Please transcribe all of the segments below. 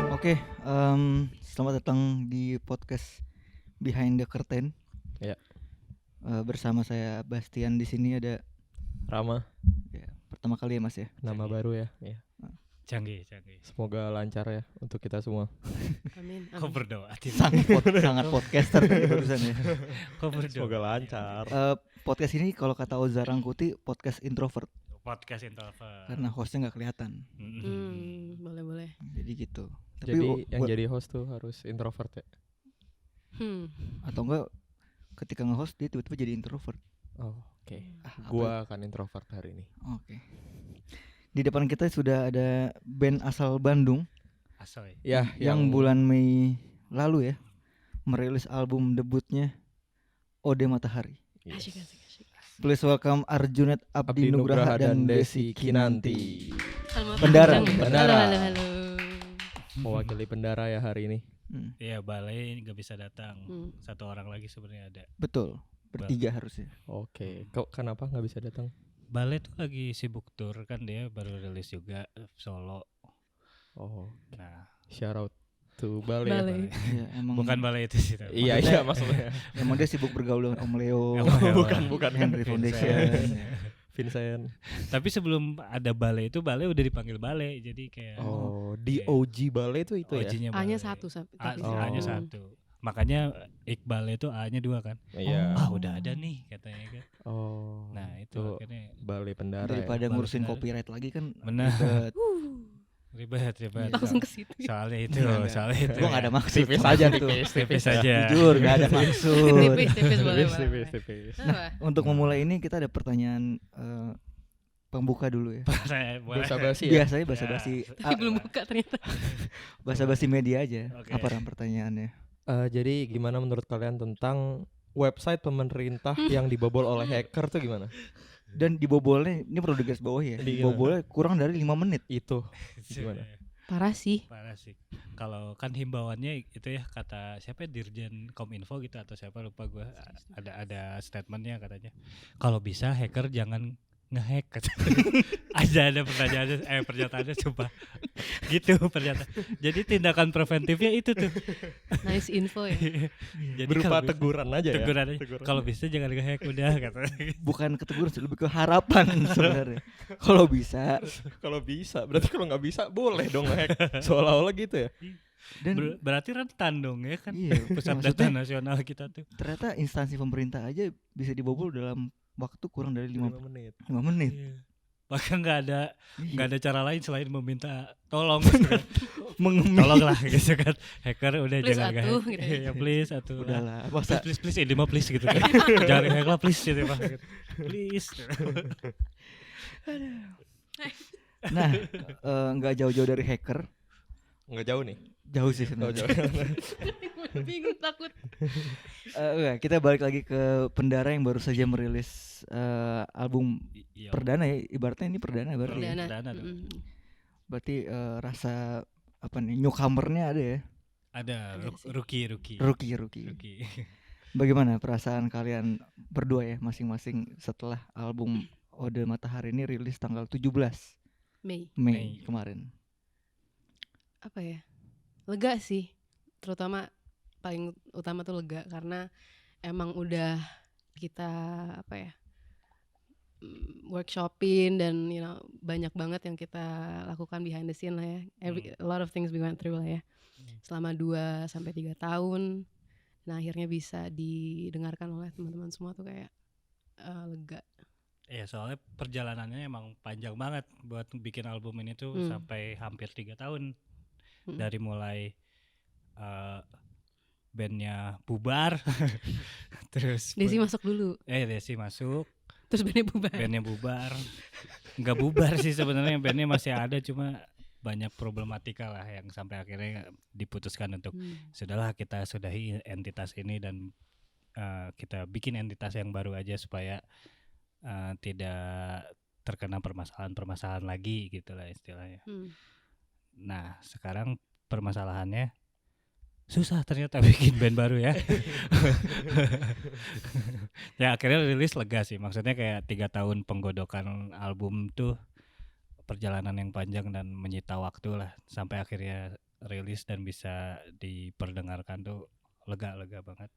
Oke, selamat datang di podcast Behind the Curtain. Ya. Bersama saya Bastian, di sini ada Rama, ya, pertama kali ya Mas ya. nama baru ya. Canggih. Semoga lancar ya untuk kita semua. Amin. Kok berdoa? Sangat podcaster tadi barusan ya. Kok berdoa? Semoga lancar. Podcast ini kalau kata Oza Rangkuti podcast introvert Podcast introvert. karena hostnya nggak kelihatan. Boleh. Jadi gitu. Jadi yang jadi host tuh harus introvert ya. Atau enggak ketika nge-host dia tiba-tiba jadi introvert. Oh, oke. Apa Gua akan introvert hari ini. Oke. Di depan kita sudah ada band asal Bandung Asoy. Ya, yang bulan Mei lalu ya merilis album debutnya Ode Matahari. Yes. Asyik. Please welcome Arjunet Abdi Nugraha dan Desi Kinanti. Pendara. Pendara. Halo. Mewakili Pendara ya hari ini. Iya, Balai nggak bisa datang. Hmm. Satu orang lagi sebenarnya ada. Betul, bertiga harusnya. Oke. Kenapa nggak bisa datang? Balai tuh lagi sibuk tour kan, dia baru rilis juga solo. Oh, Nah, shout out to Bale. Bale. Ya, emang bukan Balai itu sih. tapi. Iya maksudnya. emang dia sibuk bergaul dengan Om Leo, bukan Henry Foundation. Vincent. Tapi sebelum ada Balai itu, Balai udah dipanggil Balai. Jadi kayak Oh, di OG Bale itu ya. OG-nya A-nya Balai. satu A, tapi A-nya Oh. satu. Makanya Iqbal itu A-nya 2 kan. Iya. Udah ada nih katanya kan. Oh. Nah, itu tuh akhirnya Bale Pendara ya. Daripada ngurusin Benar. copyright lagi kan Benar. ribet. ribet. langsung ke situ. Soalnya itu. Gua nggak ada maksud. Tipis aja, Itu. Tipis aja. Jujur nggak ada maksud. Tipis boleh. tipis. Apa? Untuk memulai ini kita ada pertanyaan pembuka dulu ya. Boleh. Basa-basi ya. Biasanya basa-basi Tapi belum buka ternyata. basa-basi media aja. Oke. Apa Ram pertanyaannya? Jadi gimana menurut kalian tentang website pemerintah yang dibobol oleh hacker tuh gimana? Dan dibobolnya ini perlu digarisbawahi ya. Dibobolnya kurang dari 5 menit. Itu gimana? Parah sih. Parah sih. Kalau kan himbauannya itu ya, kata siapa ya, Dirjen Kominfo gitu atau siapa lupa gua, ada statementnya katanya. Kalau bisa hacker jangan ngehack katanya. ada pernyataannya coba. Gitu pernyataan. Jadi tindakan preventifnya itu tuh. Nice info ya. Jadi Berupa kalau bisa- teguran aja ya. teguran aja. Teguran. Kalau bisa jangan ngehack udah katanya. Bukan keteguran sih, lebih ke harapan sebenarnya. Kalau bisa Kalau bisa, berarti kalau nggak bisa boleh dong ngehack. Seolah-olah gitu ya. dan Berarti rentan dong ya kan. iya, Pusat maksudnya data nasional kita tuh. ternyata instansi pemerintah aja bisa dibobol dalam waktu kurang dari 5 menit. menit. Iya. Bahkan nggak Iya. ada cara lain selain meminta tolong gitu kan. Tolonglah gitu kan, hacker udah Please jangan atuh, nge-hack. gitu. Ya please atuh lah. Udahlah, masa Please ini mah please gitu kan. Jangan hack lah please gitu Pak. Please. nah nggak jauh-jauh dari hacker, Nggak jauh nih. jauh sih Oh, sebenarnya. jauh. Bingung takut. Kita balik lagi ke Pendara yang baru saja merilis album Iya. perdana ya, ibaratnya ini perdana berarti. ya. Perdana dong. Berarti rasa apa nih, newcomernya ada ya, Ada rookie. rookie. Bagaimana perasaan kalian berdua ya masing-masing setelah album Ode Matahari ini rilis tanggal 17 Mei. Mei kemarin? Apa ya? Lega sih. Terutama paling utama tuh lega karena emang udah kita apa ya? Workshopin dan banyak banget yang kita lakukan behind the scene lah ya. A lot of things we went through lah ya. Selama 2 sampai 3 tahun. Nah, akhirnya bisa didengarkan oleh teman-teman semua tuh kayak lega. Iya, soalnya perjalanannya emang panjang banget buat bikin album ini tuh, sampai hampir 3 tahun. Dari mulai bandnya bubar. Terus Desi masuk dulu. Desi masuk, Terus bandnya bubar. Nggak bubar sih sebenarnya, bandnya masih ada, cuma banyak problematika lah yang sampai akhirnya diputuskan untuk sudahlah kita sudahi entitas ini dan kita bikin entitas yang baru aja supaya tidak terkena permasalahan lagi gitulah istilahnya. Nah sekarang permasalahannya susah ternyata bikin band baru ya. Ya akhirnya rilis lega sih, maksudnya kayak 3 tahun penggodokan album tuh perjalanan yang panjang dan menyita waktu lah, sampai akhirnya rilis dan bisa diperdengarkan tuh lega banget.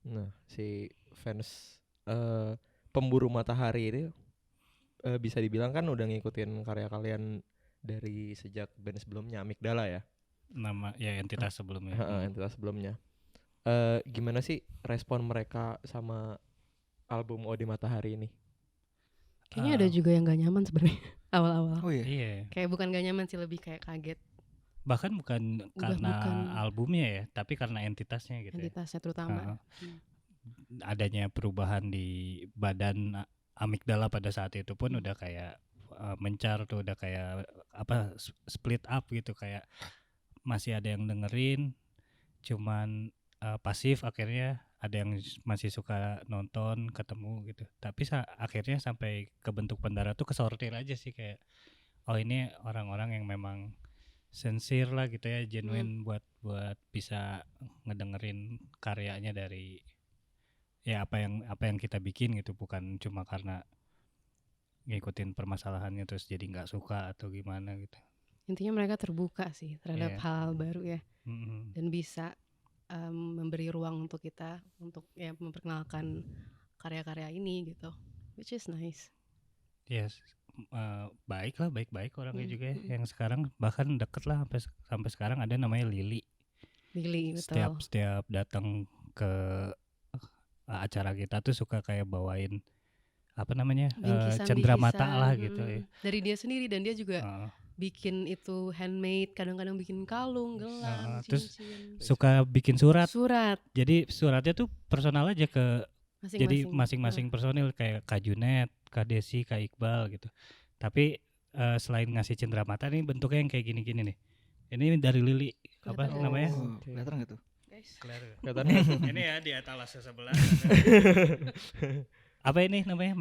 Nah, si fans Pemburu Matahari ini bisa dibilang kan udah ngikutin karya kalian dari sejak band sebelumnya, Amigdala ya. Nama ya entitas sebelumnya. Entitas sebelumnya. Gimana sih respon mereka sama album Ode Matahari ini? Kayaknya ada juga yang gak nyaman sebenarnya awal-awal. Oh iya. Iya. Kayak bukan gak nyaman sih, lebih kayak kaget. Bahkan bukan karena bukan. albumnya ya, tapi karena entitasnya gitu. Entitasnya terutama. Adanya perubahan di badan amigdala pada saat itu pun udah kayak mencar tuh, udah kayak split up gitu, kayak masih ada yang dengerin cuman pasif, akhirnya ada yang masih suka nonton, ketemu gitu. Tapi akhirnya sampai ke bentuk pendara tuh kesortir aja sih, kayak oh ini orang-orang yang memang sincere lah gitu ya, genuine buat bisa ngedengerin karyanya dari ya apa yang kita bikin gitu, bukan cuma karena ngikutin permasalahannya terus jadi nggak suka atau gimana gitu. Intinya mereka terbuka sih terhadap hal baru ya, dan bisa memberi ruang untuk kita untuk ya memperkenalkan karya-karya ini gitu, which is nice. Yes, baik orangnya juga ya. Yang sekarang bahkan deket lah sampai sekarang ada namanya Lili, betul. Setiap datang ke acara kita tuh suka kayak bawain apa namanya cenderamata lah gitu ya. Dari dia sendiri, dan dia juga bikin itu handmade, kadang-kadang bikin kalung, gelang, terus cincin. Suka bikin surat. Jadi suratnya tuh personal aja ke jadi masing-masing personil, kayak Kak Junet, Kak Desi, Kak Iqbal gitu. Tapi selain ngasih cenderamata nih bentuknya yang kayak gini-gini nih. Ini dari Lili, apa namanya? Kelihatan nggak tuh? Kelihatan. Ini ya di etalase sebelah. Apa ini namanya?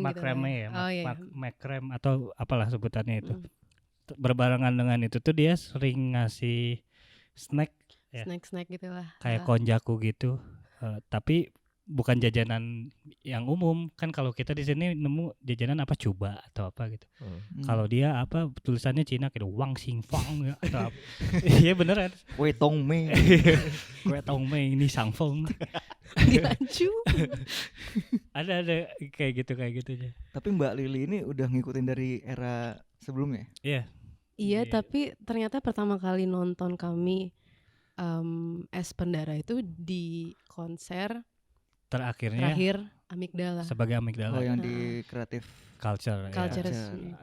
Makrame ya, makrem atau apalah sebutannya itu. Berbarengan dengan itu tuh dia sering ngasih snack ya. Snack gitulah. Kayak konjaku gitu. Tapi bukan jajanan yang umum. Kan kalau kita di sini nemu jajanan apa coba atau apa gitu. Kalau dia apa tulisannya Cina kayak Wang Xing Fang ya, atau iya beneran. Kue Tong Mei. Kue Tong Mei ini Sang Feng. Dilanjut. ada kayak gitu aja. Tapi Mbak Lili ini udah ngikutin dari era sebelumnya? Iya, tapi ternyata pertama kali nonton kami Es Pendara itu di konser terakhir Amigdala. Sebagai Amigdala. Oh, yang di Creative Culture ya.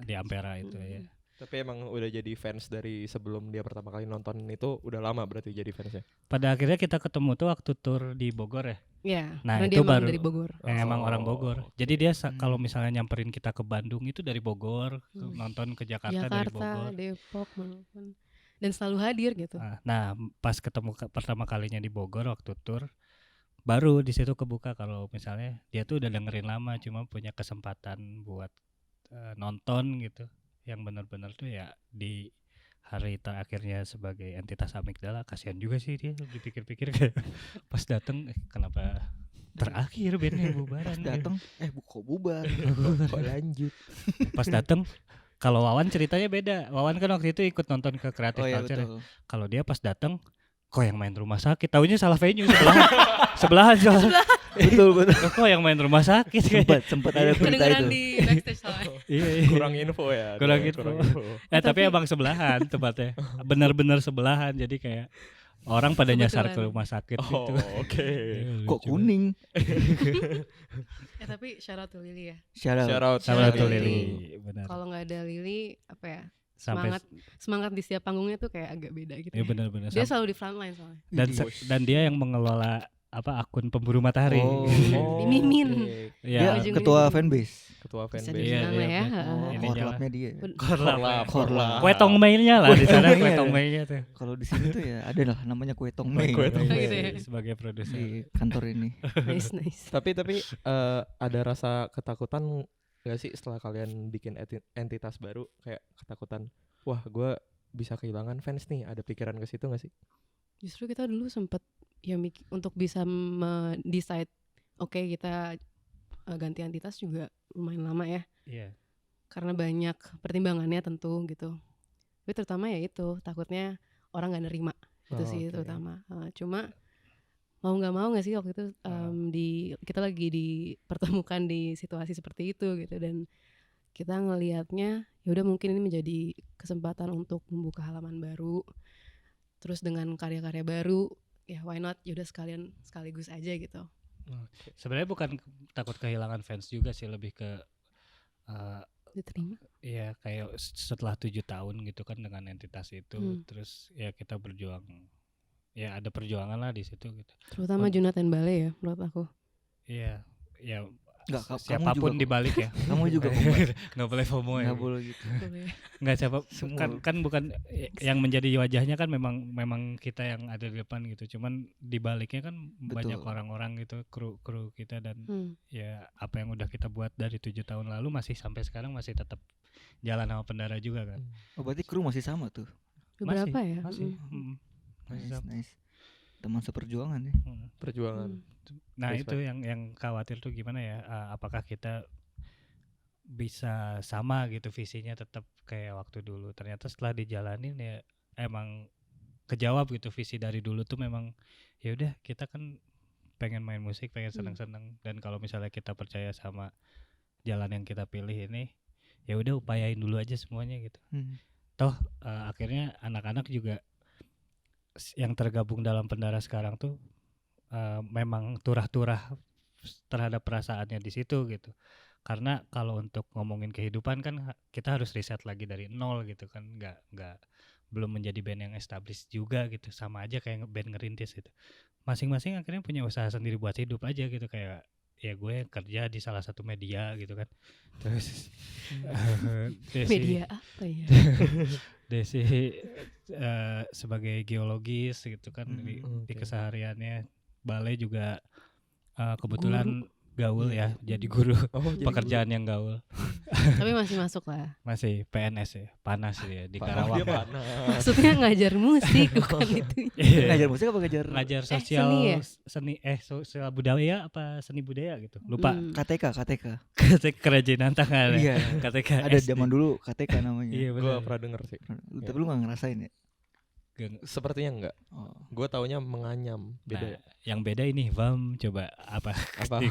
Di Ampera itu ya. Tapi emang udah jadi fans dari sebelum dia pertama kali nonton itu udah lama berarti jadi fansnya. Pada akhirnya kita ketemu tuh waktu tour di Bogor ya. Iya. Nah itu dia baru dari Bogor. Emang orang Bogor. Jadi dia kalau misalnya nyamperin kita ke Bandung itu dari Bogor, nonton ke Jakarta dari Bogor, Depok maupun, dan selalu hadir gitu. Nah pas ketemu pertama kalinya di Bogor waktu tour, baru di situ kebuka kalau misalnya dia tuh udah dengerin lama, cuma punya kesempatan buat nonton gitu. Yang benar-benar tuh ya di hari terakhirnya sebagai entitas Amigdala. Kasihan juga sih dia, dipikir-pikir kayak pas dateng kenapa terakhir bandnya bubaran. Pas dateng kok bubar. Kok lanjut. Pas dateng, kalau Wawan ceritanya beda. Wawan kan waktu itu ikut nonton ke Creative Culture. Betul. Kalau dia pas dateng, kok yang main rumah sakit, taunya salah venue sebelahan. Betul. Kok yang main rumah sakit? Sempat ada berita itu. Di backstage soalnya. Iya. Kurang info ya. Kurang info. Tapi emang sebelahan tempatnya. Benar-benar sebelahan. Jadi kayak orang pada nyasar ke rumah sakit gitu. Oke. Kok kuning? Tapi shout out to Lili ya. Shout out to Lili. Benar. Kalau nggak ada Lili, apa ya? Sampai Semangat di setiap panggungnya tuh kayak agak beda gitu. Iya benar-benar. Dia selalu di front line soalnya. Dan dia yang mengelola akun Pemburu Matahari. Mimin. Ya, ketua fanbase. Iya. Korlapnya dia. Korlap. Kue Tong Mei-nya lah di sana, Kue Tong Mei-nya tuh. Kalau di sini tuh ya ada lah namanya Kue Tong Mei. Sebagai produser di kantor ini. Nice. Tapi ada rasa ketakutan gak sih setelah kalian bikin entitas baru, kayak ketakutan, wah gue bisa kehilangan fans nih, ada pikiran ke situ gak sih? Justru kita dulu sempet ya untuk bisa decide oke, kita ganti entitas juga lumayan lama ya. Iya. Karena banyak pertimbangannya tentu gitu. Tapi terutama ya itu takutnya orang gak nerima itu sih Oke. terutama. Cuma mau nggak mau nggak sih waktu itu kita lagi dipertemukan di situasi seperti itu gitu, dan kita ngelihatnya ya udah mungkin ini menjadi kesempatan untuk membuka halaman baru, terus dengan karya-karya baru ya why not, ya udah sekaligus aja gitu. Sebenarnya bukan takut kehilangan fans juga sih, lebih ke Diterima. ya kayak setelah 7 tahun gitu kan dengan entitas itu, terus ya kita berjuang, ya ada perjuangan lah di situ gitu. Terutama Jonathan Bale ya menurut aku. Iya, ya Nggak, kamu siapapun juga di balik ya. Kamu juga kok, Mbak. Nggak boleh FOMO ya. Nggak boleh gitu. Nggak siapa Semua. kan bukan yang menjadi wajahnya kan memang kita yang ada di depan gitu. Cuman di baliknya kan banyak Betul. orang-orang gitu, kru kita, dan ya apa yang udah kita buat dari 7 tahun lalu masih sampai sekarang masih tetap jalan sama Pendara juga kan. Oh, berarti kru masih sama tuh. Beberapa ya. Masih. Nice, nice. Teman seperjuangan ya. Perjuangan. Nah, Respect. itu yang khawatir tuh gimana ya, apakah kita bisa sama gitu visinya tetap kayak waktu dulu. Ternyata setelah dijalanin ya emang kejawab gitu, visi dari dulu tuh memang ya udah kita kan pengen main musik, pengen seneng-seneng, dan kalau misalnya kita percaya sama jalan yang kita pilih ini, ya udah upayain dulu aja semuanya gitu. Toh akhirnya anak-anak juga yang tergabung dalam Pendara sekarang tuh memang turah-turah terhadap perasaannya di situ gitu. Karena kalau untuk ngomongin kehidupan kan kita harus riset lagi dari nol gitu kan, nggak belum menjadi band yang established juga gitu, sama aja kayak band ngerintis gitu. Masing-masing akhirnya punya usaha sendiri buat hidup aja gitu, kayak ya gue kerja di salah satu media gitu kan. Terus Media apa ya? Desi sebagai geologis gitu kan di Oke. kesehariannya. Bale juga kebetulan gaul ya, jadi guru. Jadi Pekerjaan yang gaul. Tapi masih masuk lah. Masih PNS ya, panas ya di Parah, Karawang. dia panas. Maksudnya ngajar musik bukan itu. Iya. Ngajar musik apa ngajar? Ngajar sosial seni ya? sosial budaya apa seni budaya gitu. Lupa. KTK. Kerajinan tangan. Iya. KTK. Ada SD. zaman dulu KTK namanya. Iya Gue benar. pernah denger sih. Tapi lu gak ngerasain ya? Sepertinya enggak. Oh. Gue taunya menganyam. Beda. Nah, yang beda ini, Vam, coba apa? Apa?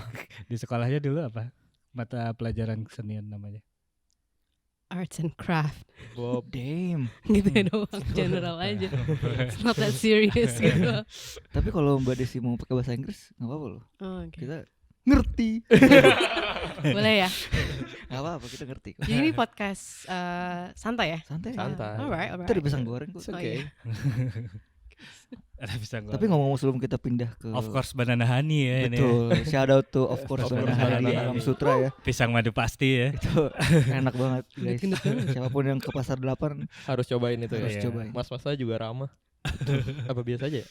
di sekolahnya dulu apa? Mata pelajaran kesenian namanya. Arts and craft. Bob. Damn. Gitu ya doang, general aja. It's not that serious gitu. Tapi kalau Mbak Desi mau pakai bahasa Inggris nggak apa-apa loh. Oh, oke. Kita ngerti. Boleh ya. Nggak apa-apa, kita ngerti kok. Jadi ini podcast santai ya? Santai. Santai. Alright. Kita ada pisang goreng kok. It's Oh, okay. iya. Ada bisa Tapi ngomong sebelum kita pindah ke of course Banana Honey ya ini. Ya. betul. Shout out to of course Of course, Banana Banana Honey Honey. Alam Sutra ya. Pisang madu pasti ya. Itu enak banget guys. Gendut banget. Siapapun yang ke pasar 8 Harus cobain itu harus ya. Iya. cobain. Mas-masnya juga ramah. Apa biasa aja ya?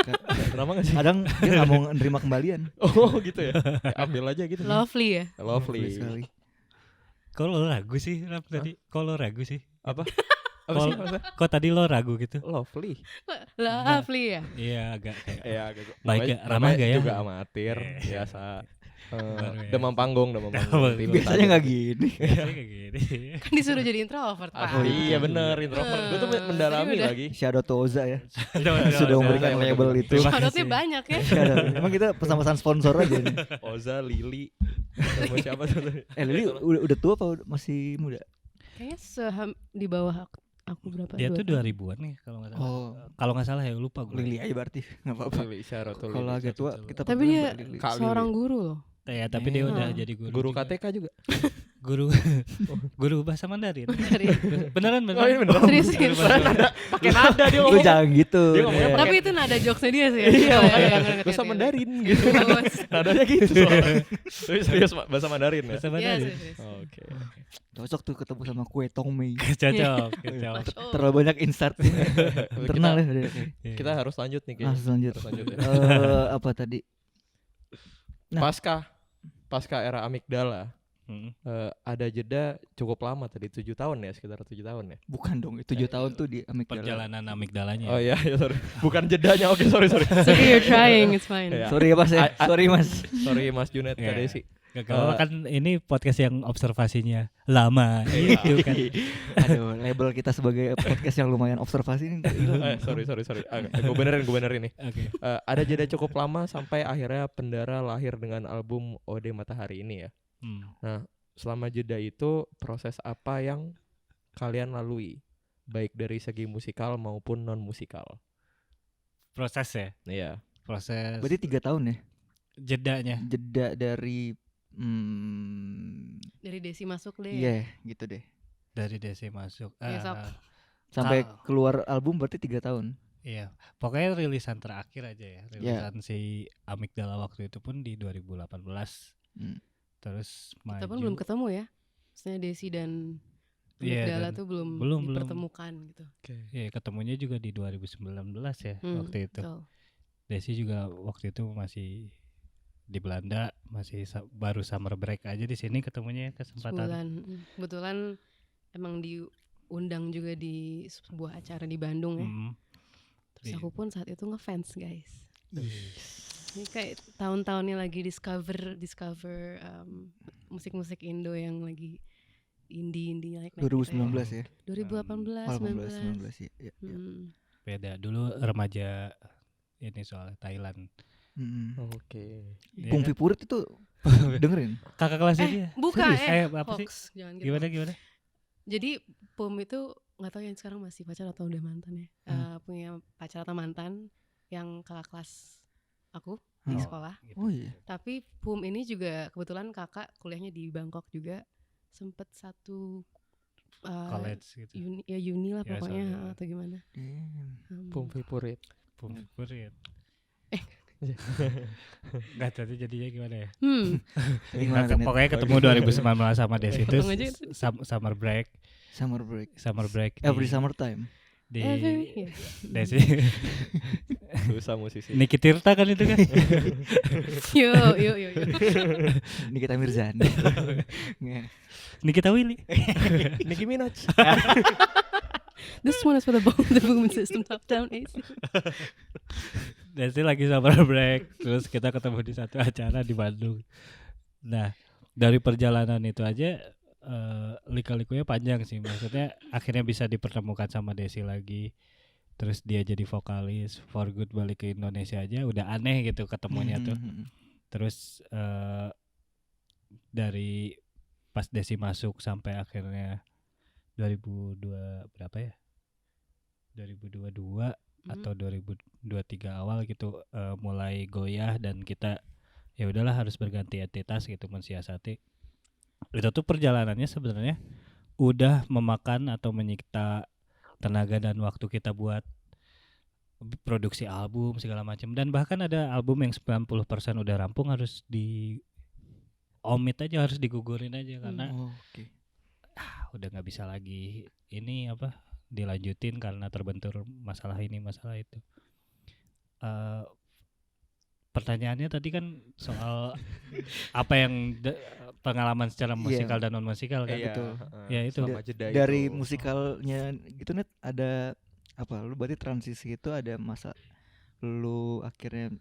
Ka- Ramah gak sih? Kadang dia nggak mau nerima kembalian. Oh gitu ya. Ya, ambil aja gitu. Lovely ya. Lovely. Sekali. Kok lo ragu sih Rap, tadi? Kok lo ragu sih? Apa? Apa sih? Apa? Kok tadi lo ragu gitu? Lovely. Lovely ya. Iya agak kayak Ya agak Baik namanya- ya, ramah namanya gak ya? juga amatir biasa. Baru ya. Demam panggung. Tiba Biasanya nggak gini. Biasanya kayak gini. Kan disuruh jadi introvert, Pak. Oh, Iya bener, introvert. Gue tuh mendalami Tadi udah. lagi. Shout out to Oza ya. Sudah Sudah memberikan Oza, label itu. Terima Shoutoutnya kasih. banyak ya. Shout out. Emang kita pesan-pesan sponsor aja nih. Oza, Lili, sama siapa tuh? Lili udah tua apa masih muda? Kayaknya di bawah aku berapa? Dia tuh 2000. 2000-an nih kalau nggak salah. Oh, Kalau nggak salah ya lupa gue. Lili aja berarti nggak apa-apa. Lili, Syarot tuh. Kalau agak tua kita Tapi panggil dia Mbak Lili. Kak seorang guru loh. Ya, tapi dia udah Ah. jadi guru. Guru juga. KTK juga. Guru bahasa Mandarin. Dari Beneran Oh ini beneran. Serius, Guru serius. bahasa Mandarin. Pakai nada dia Lu ngomong. jangan gitu. Dia ngomongnya Iya. pakai- Tapi itu nada jokesnya dia sih. Iya, Oh, iya, makanya ngerti, bahasa ngerti. Mandarin gitu. Bagus. Nadanya gitu soalnya. Tapi serius bahasa Mandarin ya. Bahasa Iya, Mandarin. serius. Oke. Cocok tuh ketemu sama kue tongmei. Cocok. Oh. Terlalu banyak insert internal ya. udah. Kita harus lanjut nih kayaknya. Langsung lanjut. Harus lanjut ya. Apa tadi? Nah. Pasca era amigdala. ada jeda cukup lama tadi 7 tahun ya, sekitar 7 tahun ya. Bukan dong, 7 tahun tuh di amigdala. Perjalanan amigdalanya. Oh iya, sorry. Bukan jedanya. Oke, sorry. It's okay, you're trying, it's fine. Iya. Sorry ya Mas ya. Sorry Mas. Sorry Mas Junet Iya. tadi sih. Kalau kan ini podcast yang observasinya lama gitu kan. Aduh, label kita sebagai podcast yang lumayan observasi ini. Sorry. Gue benerin nih. Oke. Ada jeda cukup lama sampai akhirnya Pendara lahir dengan album Ode Matahari ini ya. Nah, selama jeda itu proses apa yang kalian lalui, baik dari segi musikal maupun non musikal? Proses ya. Iya. Proses. Berarti 3 tahun ya? Jedanya. Jeda dari Dari Desi masuk deh. iya gitu deh. Dari DC masuk. Iya, sok. Sampai Tahu. keluar album berarti 3 tahun. Iya, pokoknya rilisan terakhir aja ya. Rilisan si Amigdala waktu itu pun di 2018. Terus maju. Kita pun belum ketemu ya. Maksudnya Desi dan Iya, Amigdala dan tuh belum belum. dipertemukan gitu. Iya, ketemunya juga di 2019 ya waktu itu. Betul. Desi juga waktu itu masih di Belanda, masih baru summer break aja di sini ketemunya kesempatan. Sebulan. Kebetulan emang diundang juga di sebuah acara di Bandung ya. Terus aku pun saat itu ngefans guys. Ini kayak tahun-tahunnya lagi discover musik-musik Indo yang lagi indie naik 2019 ya. 2018, 19 ya. Beda dulu remaja ini soal Thailand. Oke. Kung Fu Purit itu dengerin. Kakak kelasnya dia. Bukan Apa sih? hoax. Jangan gitu. Gimana? Jadi Pum itu nggak tahu yang sekarang masih pacar atau udah mantan ya. Punya pacar atau mantan yang kakak kelas aku di sekolah. Gitu. Oh iya. Tapi Pum ini juga kebetulan kakak kuliahnya di Bangkok juga, sempet satu College gitu. uni lah Ya, pokoknya soalnya. atau gimana. Pum favorit. Favorit. Nggak tadi jadinya gimana ya? Gimana kan? Pokoknya ketemu 2019 sama Desi itu Hitung aja itu. summer break. Summer break. Every summertime. Di Iya. Desi. Susah musisi. Niki Tirta kan itu kan? Yo. Nikita Mirzani. Nikita Willy. Nicki Minaj. This one is for the boom system top down AC. Desi lagi summer break. Terus kita ketemu di satu acara di Bandung. Nah, dari perjalanan itu aja lika-likunya panjang sih. Maksudnya akhirnya bisa dipertemukan sama Desi lagi. Terus dia jadi vokalis For Good balik ke Indonesia aja udah aneh gitu ketemunya tuh. Terus dari pas Desi masuk sampai akhirnya 2002 berapa ya? 2022 atau 2023 awal gitu mulai goyah dan kita ya udahlah harus berganti entitas gitu mensiasati. Itu tuh perjalanannya sebenarnya udah memakan atau menyita tenaga dan waktu kita buat produksi album segala macam, dan bahkan ada album yang 90% udah rampung harus di omit aja, harus digugurin aja karena udah nggak bisa lagi ini dilanjutin karena terbentur masalah ini masalah itu. Pertanyaannya tadi kan soal apa yang pengalaman secara musikal dan non musikal kan? Betul. Ya itu. Dari musikalnya gitu Net, ada apa? Lu berarti transisi itu ada masa lu akhirnya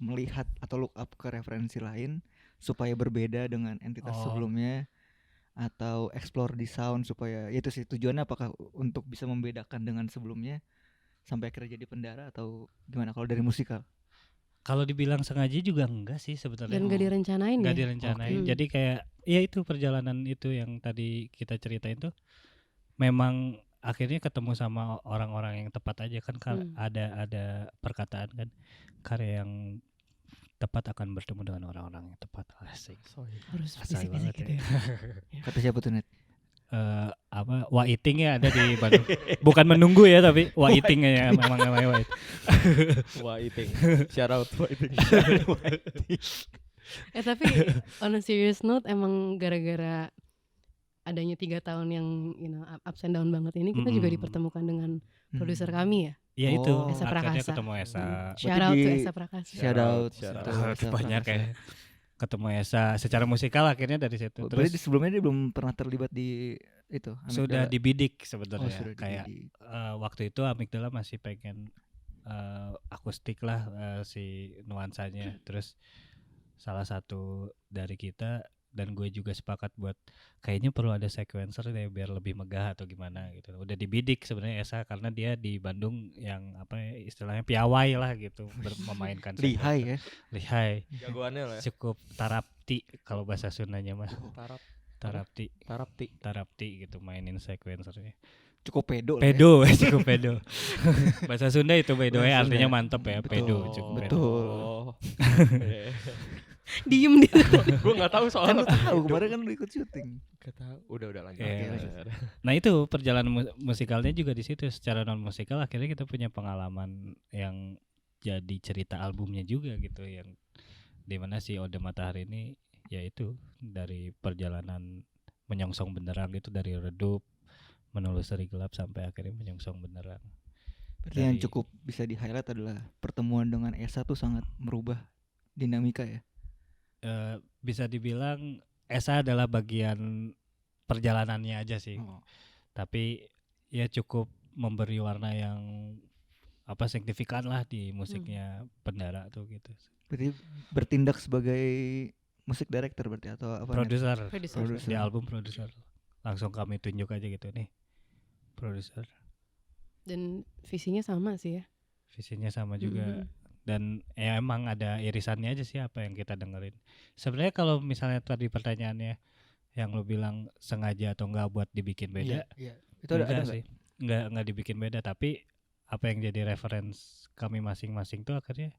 melihat atau look up ke referensi lain supaya berbeda dengan entitas sebelumnya, atau explore di sound supaya itu sih tujuannya, apakah untuk bisa membedakan dengan sebelumnya sampai akhirnya jadi Pendara atau gimana kalau dari musikal? Kalau dibilang sengaja juga enggak sih sebenarnya. Dan gak direncanain ya? Gak direncanain. Jadi kayak ya itu perjalanan itu yang tadi kita ceritain tuh memang akhirnya ketemu sama orang-orang yang tepat aja kan. Ada perkataan kan, karya yang tepat akan bertemu dengan orang-orang yang tepat. Asik. Harus Asal bisik-bisik banget gitu ya. Kata siapa tuh Net? Waiting ya ada di Bandung. Bukan menunggu ya, tapi Waiting ya memang namanya Waiting. Waiting. Shout out Waiting. Tapi on a serious note, emang gara-gara adanya 3 tahun yang ups and down banget ini, kita juga dipertemukan dengan produser kami ya. Ya itu. Esa Akhirnya Prakasa. ketemu Esa. Shout out to Esa Prakasa. Shout out. Banyak ya. ketemu Esa secara musikal akhirnya dari situ. Berarti Terus sebelumnya dia belum pernah terlibat di itu sudah Amigdala. dibidik Oh, sebenarnya sudah kayak dibidik. waktu itu Amigdala masih pengen akustik lah si nuansanya. Terus salah satu dari kita dan gue juga sepakat buat kayaknya perlu ada sequencer deh biar lebih megah atau gimana gitu. Udah dibidik sebenarnya Esa karena dia di Bandung yang apa ya, istilahnya piawai lah gitu memainkan Lihai ya. lihai Jagoannya lah ya. cukup tarapti kalau bahasa Sundanya mah tarapti Tarapti. gitu mainin sequencernya Cukup pedo lah ya. pedo cukup pedo bahasa Sunda itu by the way Bahasa artinya Sunda. mantep ya Betul. pedo cukup pedo Betul. Diem dia. Gue nggak tahu Kan soalnya. lu tahu kemarin kan lu ikut syuting. Gak tahu. Udah lanjut. Iya, Oke, lanjut. lanjut. nah itu perjalanan musikalnya juga di situ secara non musikal akhirnya kita punya pengalaman yang jadi cerita albumnya juga gitu yang dimana si Ode Matahari ini yaitu dari perjalanan menyongsong benderang itu dari redup menelusuri gelap sampai akhirnya menyongsong benderang. Berarti yang Dari- cukup bisa di highlight adalah pertemuan dengan Esa tuh sangat merubah dinamika ya. Bisa dibilang Esa adalah bagian perjalanannya aja sih. Oh. Tapi ya cukup memberi warna yang signifikan lah di musiknya Pendara tuh gitu. Berarti bertindak sebagai musik director berarti atau apa? Produser Produser. di album produser. Langsung kami tunjuk aja gitu nih. Produser. Dan visinya sama sih ya. Visinya sama juga. Mhm. Dan ya emang ada irisannya aja sih apa yang kita dengerin. Sebenarnya kalau misalnya tadi pertanyaannya yang lu bilang sengaja atau enggak buat dibikin beda, Iya. Itu ada enggak nggak? sih. Enggak dibikin beda, tapi apa yang jadi reference kami masing-masing tuh akhirnya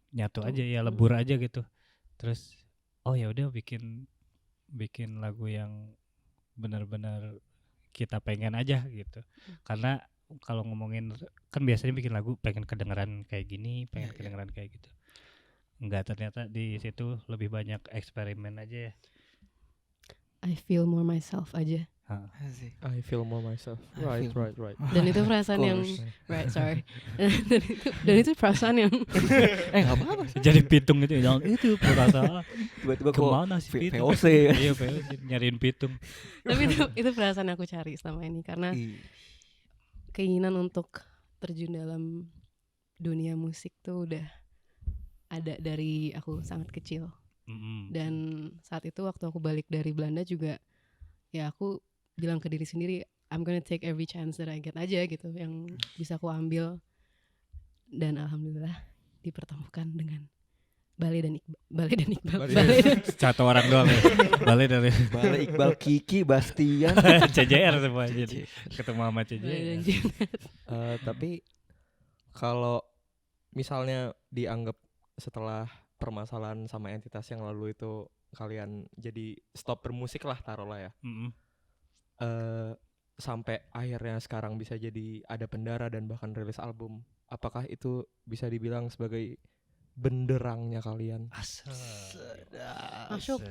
nyatu aja ya, lebur aja gitu. Terus oh ya udah bikin lagu yang benar-benar kita pengen aja gitu. Karena kalau ngomongin kan biasanya bikin lagu pengen kedengeran kayak gini, pengen kedengeran kayak gitu. Enggak, ternyata di situ lebih banyak eksperimen aja ya. I feel more myself aja. Asik. I feel more myself. I Right. feel- Dan itu perasaan yang right, sorry. dan itu perasaan yang Nggak apa-apa. Jadi pitung gitu ya. Itu perasaan Tiba-tiba kok kemana sih pitung? VOC. Iya, VOC nyariin pitung. tapi itu perasaan yang aku cari selama ini karena keinginan untuk terjun dalam dunia musik tuh udah ada dari aku sangat kecil. Dan saat itu waktu aku balik dari Belanda juga ya aku bilang ke diri sendiri I'm gonna take every chance that I get aja gitu yang bisa aku ambil. Dan alhamdulillah dipertemukan dengan Bale dan Iqbal. Satu orang doang ya. Balik dari Bale, Iqbal, Kiki, Bastian. CJR semua jadi ketemu sama Bale dan CJR. Junet. Tapi kalau misalnya dianggap setelah permasalahan sama entitas yang lalu itu kalian jadi stop bermusik lah taruhlah ya. Sampai akhirnya sekarang bisa jadi ada Pendara dan bahkan rilis album. Apakah itu bisa dibilang sebagai benderangnya kalian? Masuk.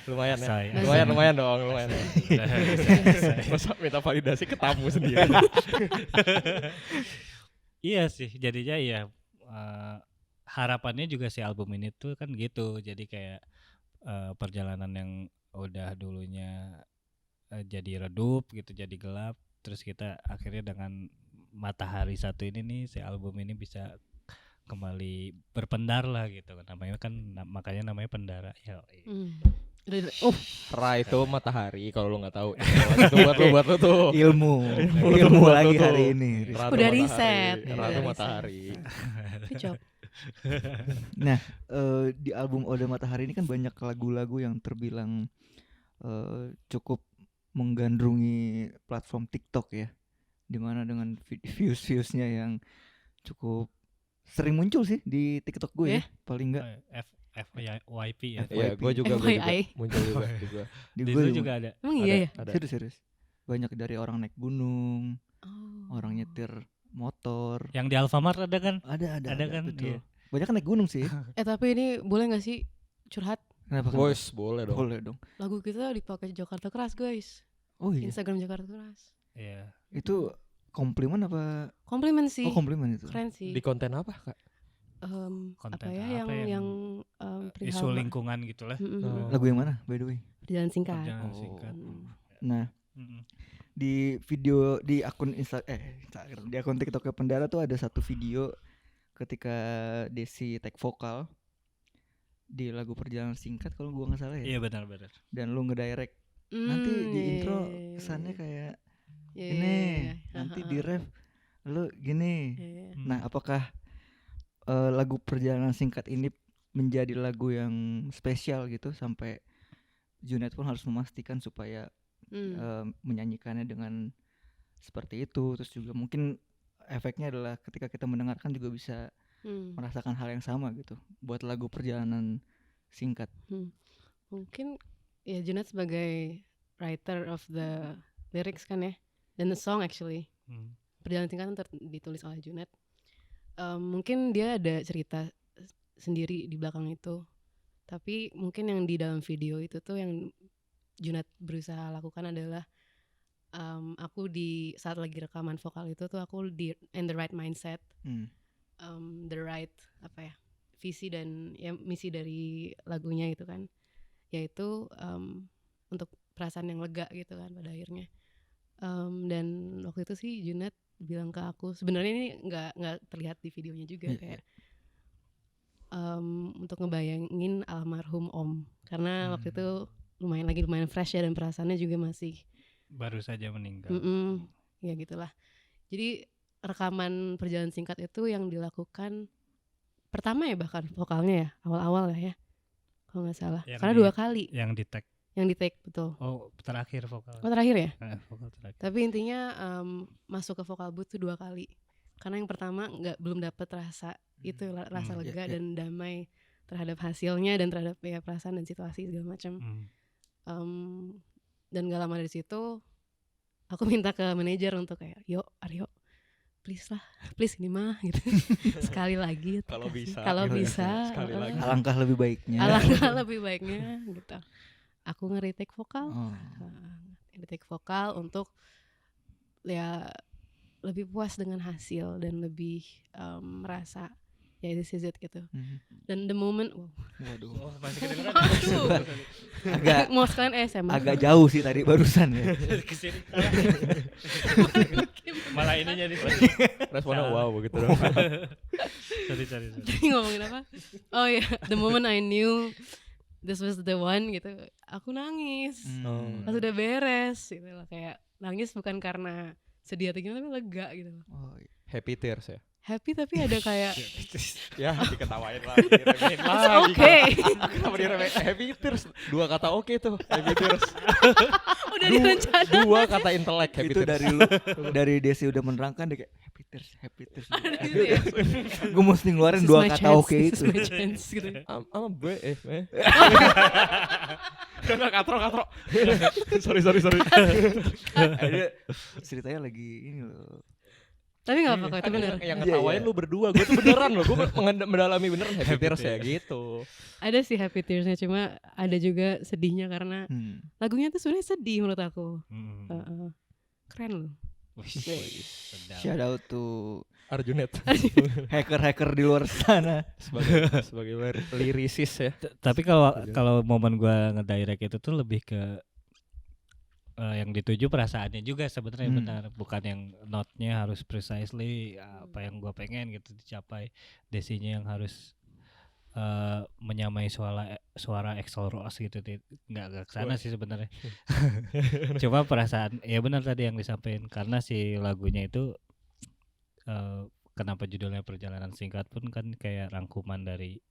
Lumayan ya. Saya. Lumayan dong, lumayan. Masa minta validasi ke tamu sendiri. Iya sih, jadinya ya harapannya juga si album ini tuh kan gitu. Jadi kayak perjalanan yang udah dulunya jadi redup gitu, jadi gelap, terus kita akhirnya dengan Matahari satu ini nih si album ini bisa kembali berpendar lah gitu. Namanya kan makanya namanya Pendara. Ya. Ra itu matahari kalau lu nggak tahu. Itu buat lu tuh. Ilmu lagi tuh. hari ini. Ratu Udah matahari. riset. Ratu Udah matahari. Good job. Nah, di album Ode Matahari ini kan banyak lagu-lagu yang terbilang cukup menggandrungi platform TikTok ya, dimana dengan views-viewsnya yang cukup sering muncul sih di TikTok gue ya, paling enggak FYP ya. Iya, gue juga FYI. muncul juga. di Di gue lu juga ada. Emang iya ya? Ada. serius banyak dari orang naik gunung, orang nyetir motor, Yang di Alfamart ada kan? ada kan? betul. Iya. Banyak kan naik gunung sih. Tapi ini boleh gak sih curhat? Kenapa? Boys, boleh dong. Boleh dong. Lagu kita dipakai Jakarta Keras guys. Oh iya, Instagram Jakarta Keras. Iya. itu komplimen apa? Komplimen sih. Oh komplimen itu. Keren sih. Di konten apa, Kak? Konten apa ya apa yang isu perihal lingkungan gitulah. Oh. Lagu yang mana by the way? perjalanan singkat. Perjalanan Oh. singkat. Nah, Mm-mm. di video di akun Instagram, di akun TikToknya Pendara tuh ada satu video ketika Desi take vokal di lagu Perjalanan Singkat kalau gua nggak salah ya. Iya benar-benar. Dan lu ngedirect nanti di iya, intro iya, kesannya iya. kayak Iya, ini, iya. nanti di ref lu gini. Iya. Nah, apakah lagu Perjalanan Singkat ini menjadi lagu yang spesial gitu sampai Junet pun harus memastikan supaya menyanyikannya dengan seperti itu. Terus juga mungkin efeknya adalah ketika kita mendengarkan juga bisa merasakan hal yang sama gitu buat lagu Perjalanan Singkat. Mungkin ya Junet sebagai writer of the lyrics kan ya, dan the song actually. Perjalanan Singkat ditulis oleh Junet. Mungkin dia ada cerita sendiri di belakang itu. Tapi mungkin yang di dalam video itu tuh yang Junet berusaha lakukan adalah aku di saat lagi rekaman vokal itu tuh aku di in the right mindset, the right apa ya, visi dan ya misi dari lagunya gitu kan, yaitu untuk perasaan yang lega gitu kan pada akhirnya. Dan waktu itu sih Junet bilang ke aku, sebenarnya ini nggak terlihat di videonya juga kayak untuk ngebayangin almarhum Om, karena waktu itu lumayan fresh ya, dan perasaannya juga masih baru saja meninggal. Ya gitulah. Jadi rekaman Perjalanan Singkat itu yang dilakukan pertama ya, bahkan vokalnya ya awal-awal lah ya kalau nggak salah, Yang karena di- 2 kali Yang di tag. yang di take, betul. Oh terakhir vokal. Oh terakhir ya. Vokal terakhir. Tapi intinya masuk ke vokal booth tuh 2 kali, karena yang pertama belum dapet rasa itu, rasa lega dan damai terhadap hasilnya dan terhadap ya perasaan dan situasi segala macam. Dan gak lama dari situ aku minta ke manajer untuk kayak, yuk Aryo please ini mah gitu. Sekali lagi Kalau bisa. kalau Gitu ya. bisa Sekali lagi. Alangkah lebih baiknya. alangkah lebih baiknya gitu. Aku nge-retake vokal, Oh. retake vokal untuk ya lebih puas dengan hasil dan lebih merasa ya this is it gitu. Dan the moment Waduh. Oh, masih kedengeran. Aduh. Agak mau sekalian ASMR. agak jauh sih tadi barusan ya. Kesini. Malah ininya di Responnya Salah. wow begitu dong. sorry. Jadi ngomongin apa? Oh ya, the moment I knew this was the one gitu, aku nangis. Pas udah beres gitu loh, kayak nangis bukan karena sedih atau gimana, tapi lega gitu loh. Oh, iya. Happy tears ya. Happy tapi ada kayak Ya diketawain lagi, diremehin it's lagi. okay. Kenapa diremehin? Happy tears. 2 kata oke tuh. Happy tears. Udah direncanain. 2 kata intelek happy Itu tears. dari lu, dari Desi udah menerangkan dia kayak happy tears. Gitu ya. Gue mesti ngeluarin This is 2 my kata chance, oke this is itu. my chance, gitu. I'm a boy Enggak katro. sorry. Ada ceritanya lagi ini loh. Tapi gak apa-apa, itu bener. Yang Iya, ngetawain iya. lu berdua. Gue tuh beneran loh. Gue mendalami beneran happy tears ya gitu. Ada sih happy tearsnya, cuma ada juga sedihnya karena lagunya tuh sebenarnya sedih menurut aku. Keren loh. Sedap. Shout out to Arjunet hacker-hacker di luar sana. sebagai lirisis ya. Tapi kalau momen gua ngedirect itu tuh lebih ke yang dituju perasaannya juga sebenarnya, benar, bukan yang note-nya harus precisely apa yang gua pengen gitu dicapai. Desinya yang harus menyamai suara Axl Rose gitu, nggak kesana sih sebenarnya. Cuma perasaan, ya benar tadi yang disampaikan, karena si lagunya itu kenapa judulnya Perjalanan Singkat pun kan kayak rangkuman dari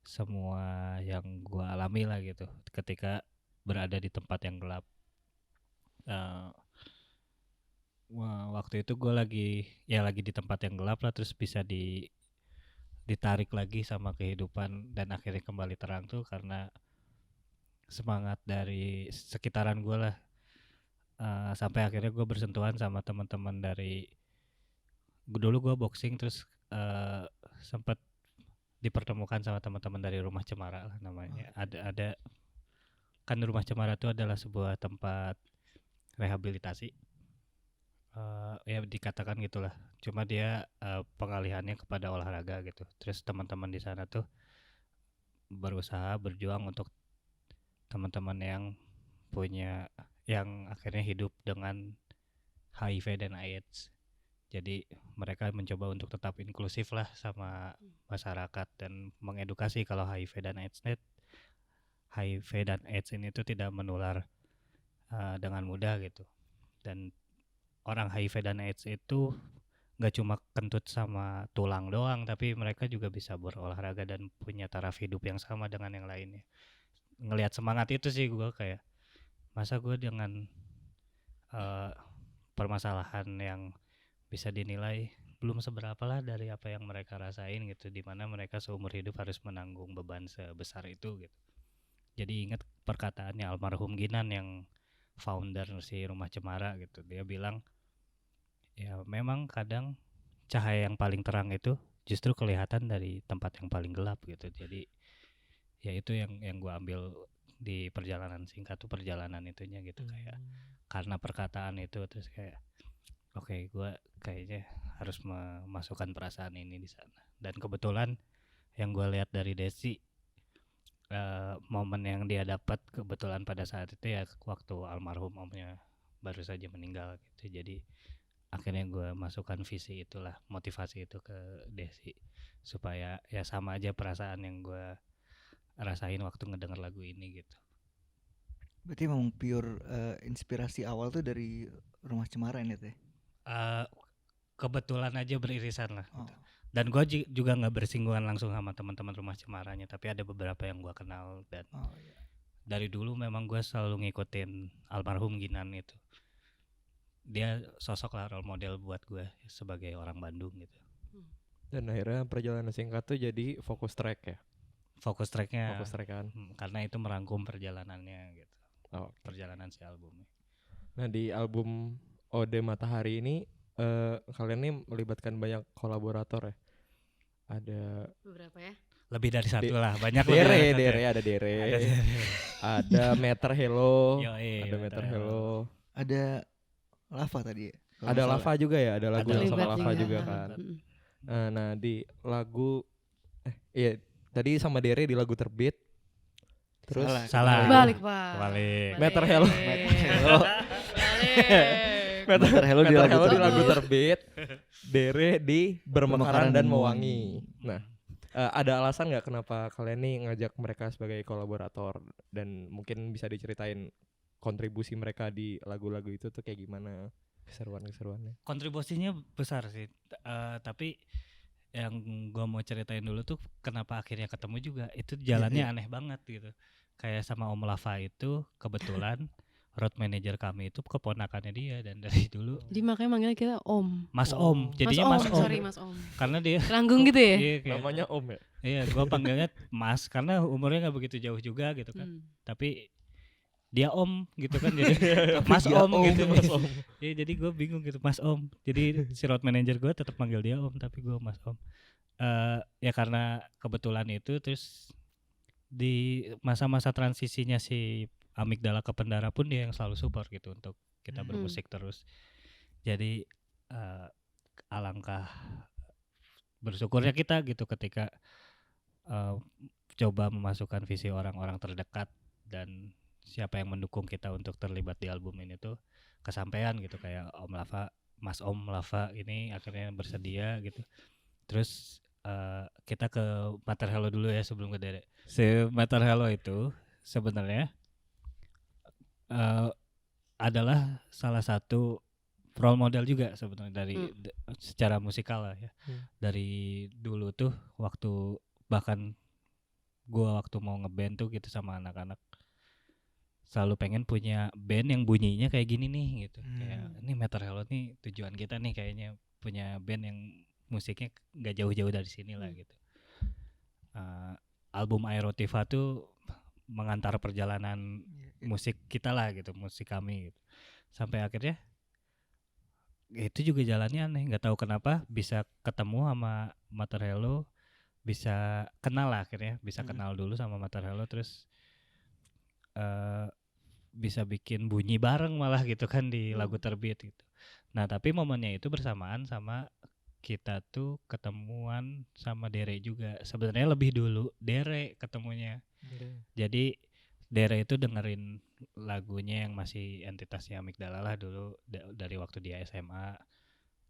semua yang gua alami lah gitu ketika berada di tempat yang gelap. Waktu itu gue lagi di tempat yang gelap lah, terus bisa ditarik lagi sama kehidupan dan akhirnya kembali terang tuh karena semangat dari sekitaran gue lah. Sampai akhirnya gue bersentuhan sama teman-teman dari dulu gue boxing, terus sempat dipertemukan sama teman-teman dari Rumah Cemara lah namanya. Ada kan Rumah Cemara itu adalah sebuah tempat rehabilitasi, ya dikatakan gitulah, cuma dia pengalihannya kepada olahraga gitu. Terus teman-teman di sana tuh berusaha berjuang untuk teman-teman yang punya yang akhirnya hidup dengan HIV dan AIDS. Jadi mereka mencoba untuk tetap inklusif lah sama masyarakat dan mengedukasi kalau HIV dan AIDS ini tuh tidak menular dengan mudah gitu. Dan orang HIV dan AIDS itu nggak cuma kentut sama tulang doang, tapi mereka juga bisa berolahraga dan punya taraf hidup yang sama dengan yang lainnya. Ngelihat semangat itu sih gue kayak, masa gue dengan permasalahan yang bisa dinilai belum seberapa lah dari apa yang mereka rasain gitu, dimana mereka seumur hidup harus menanggung beban sebesar itu gitu. Jadi ingat perkataannya almarhum Ginan yang founder si Rumah Cemara gitu, dia bilang ya memang kadang cahaya yang paling terang itu justru kelihatan dari tempat yang paling gelap gitu. Jadi ya itu yang gue ambil di perjalanan singkat tuh, perjalanan itunya gitu, kayak karena perkataan itu terus kayak oke, gue kayaknya harus memasukkan perasaan ini di sana. Dan kebetulan yang gue lihat dari Desi, momen yang dia dapat kebetulan pada saat itu ya waktu almarhum omnya baru saja meninggal gitu. Jadi akhirnya gue masukkan visi itulah, motivasi itu ke Desi supaya ya sama aja perasaan yang gue rasain waktu ngedenger lagu ini gitu. Berarti memang pure inspirasi awal tuh dari Rumah Cemara ini teh. Kebetulan aja beririsan lah Oh. gitu. Dan gue juga nggak bersinggungan langsung sama teman-teman Rumah Cemaranya, tapi ada beberapa yang gue kenal dan Iya. dari dulu memang gue selalu ngikutin almarhum Ginan itu. Dia sosok lah, role model buat gue sebagai orang Bandung gitu. Dan akhirnya perjalanan singkat tuh jadi fokus track ya. Fokus tracknya Fokus track kan. Karena itu merangkum perjalanannya gitu. Oh. Perjalanan si albumnya. Nah di album Ode Matahari ini kalian nih melibatkan banyak kolaborator ya. Ada Beberapa ya. Lebih dari satu lah, banyak Dere. Ada Meter Hello. Ada Meter Hello. Ada Lava tadi ya. Ada Lava juga ya, ada lagu yang sama Terlibat Lava juga kan. Nah di lagu iya tadi sama Dere di lagu Terbit. Terus Salah. Balik Pak. Balik. Meter Hello. Meter Hello di lagu Terbit. Dere di Bermekaran dan Mewangi. Nah, ada alasan nggak kenapa kalian nih ngajak mereka sebagai kolaborator, dan mungkin bisa diceritain kontribusi mereka di lagu-lagu itu tuh kayak gimana, keseruannya? Kontribusinya besar sih, tapi yang gue mau ceritain dulu tuh kenapa akhirnya ketemu juga, itu jalannya aneh banget gitu. Kayak sama Om Lava itu kebetulan road manager kami itu keponakannya dia, dan dari dulu Jadi makanya manggilnya kita Om. Mas Om, jadinya Mas Om. Sorry Mas Om. Karena dia Ranggung gitu ya? iya, kayak, Namanya Om ya? iya, gue panggilnya Mas karena umurnya nggak begitu jauh juga gitu kan. Tapi dia Om gitu kan, jadi Mas Om gitu. Mas Om. Iya, jadi gue bingung gitu, Mas Om. Jadi si road manager gue tetap manggil dia Om, tapi gue Mas Om. Ya karena kebetulan itu, terus di masa-masa transisinya si Amigdala ke Pendara pun dia yang selalu support gitu untuk kita bermusik terus. Jadi alangkah bersyukurnya kita gitu ketika coba memasukkan visi orang-orang terdekat dan siapa yang mendukung kita untuk terlibat di album ini tuh kesampaian gitu, kayak Om Lava, Mas Om Lava ini akhirnya bersedia gitu. Terus kita ke Mater Hello dulu ya sebelum ke Dere. Si Mater Hello itu sebenarnya adalah salah satu role model juga sebenarnya dari secara musikal lah ya. Dari dulu tuh waktu bahkan gua waktu mau ngeband tuh gitu sama anak-anak selalu pengen punya band yang bunyinya kayak gini nih gitu. Kayak ini Mater Hello nih tujuan kita nih kayaknya, punya band yang musiknya nggak jauh-jauh dari sini lah gitu. Album Aerotiva tuh mengantar perjalanan musik kita lah gitu, musik kami gitu. Sampai akhirnya itu juga jalannya aneh, nggak tahu kenapa bisa ketemu sama Mater Hello, bisa kenal lah akhirnya, bisa kenal dulu sama Mater Hello, terus bisa bikin bunyi bareng malah gitu kan di lagu Terbit gitu. Nah tapi momennya itu bersamaan sama kita tuh ketemuan sama Dere juga. Sebenarnya lebih dulu Dere ketemunya. Jadi Dere itu dengerin lagunya yang masih entitasnya Amigdala lah dulu dari waktu dia SMA.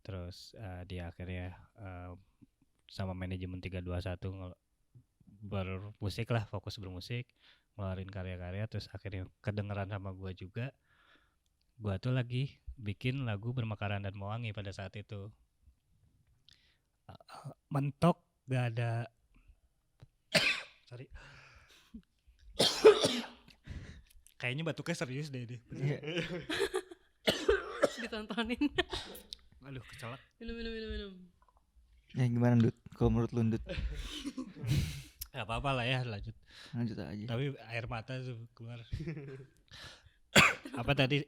Terus dia akhirnya sama manajemen 321 bermusik lah, fokus bermusik, ngeluarin karya-karya. Terus akhirnya kedengeran sama gua juga. Gua tuh lagi bikin lagu Bermekaran dan Mewangi pada saat itu. Mentok gak ada sorry kayaknya batuknya serius deh. Iya. Ditontonin. Aduh kecelak. Minum. Ya gimana Dut? Kalau menurut lu Dut? Gak apa-apa lah ya, lanjut aja. Tapi air mata tuh keluar. Apa tadi?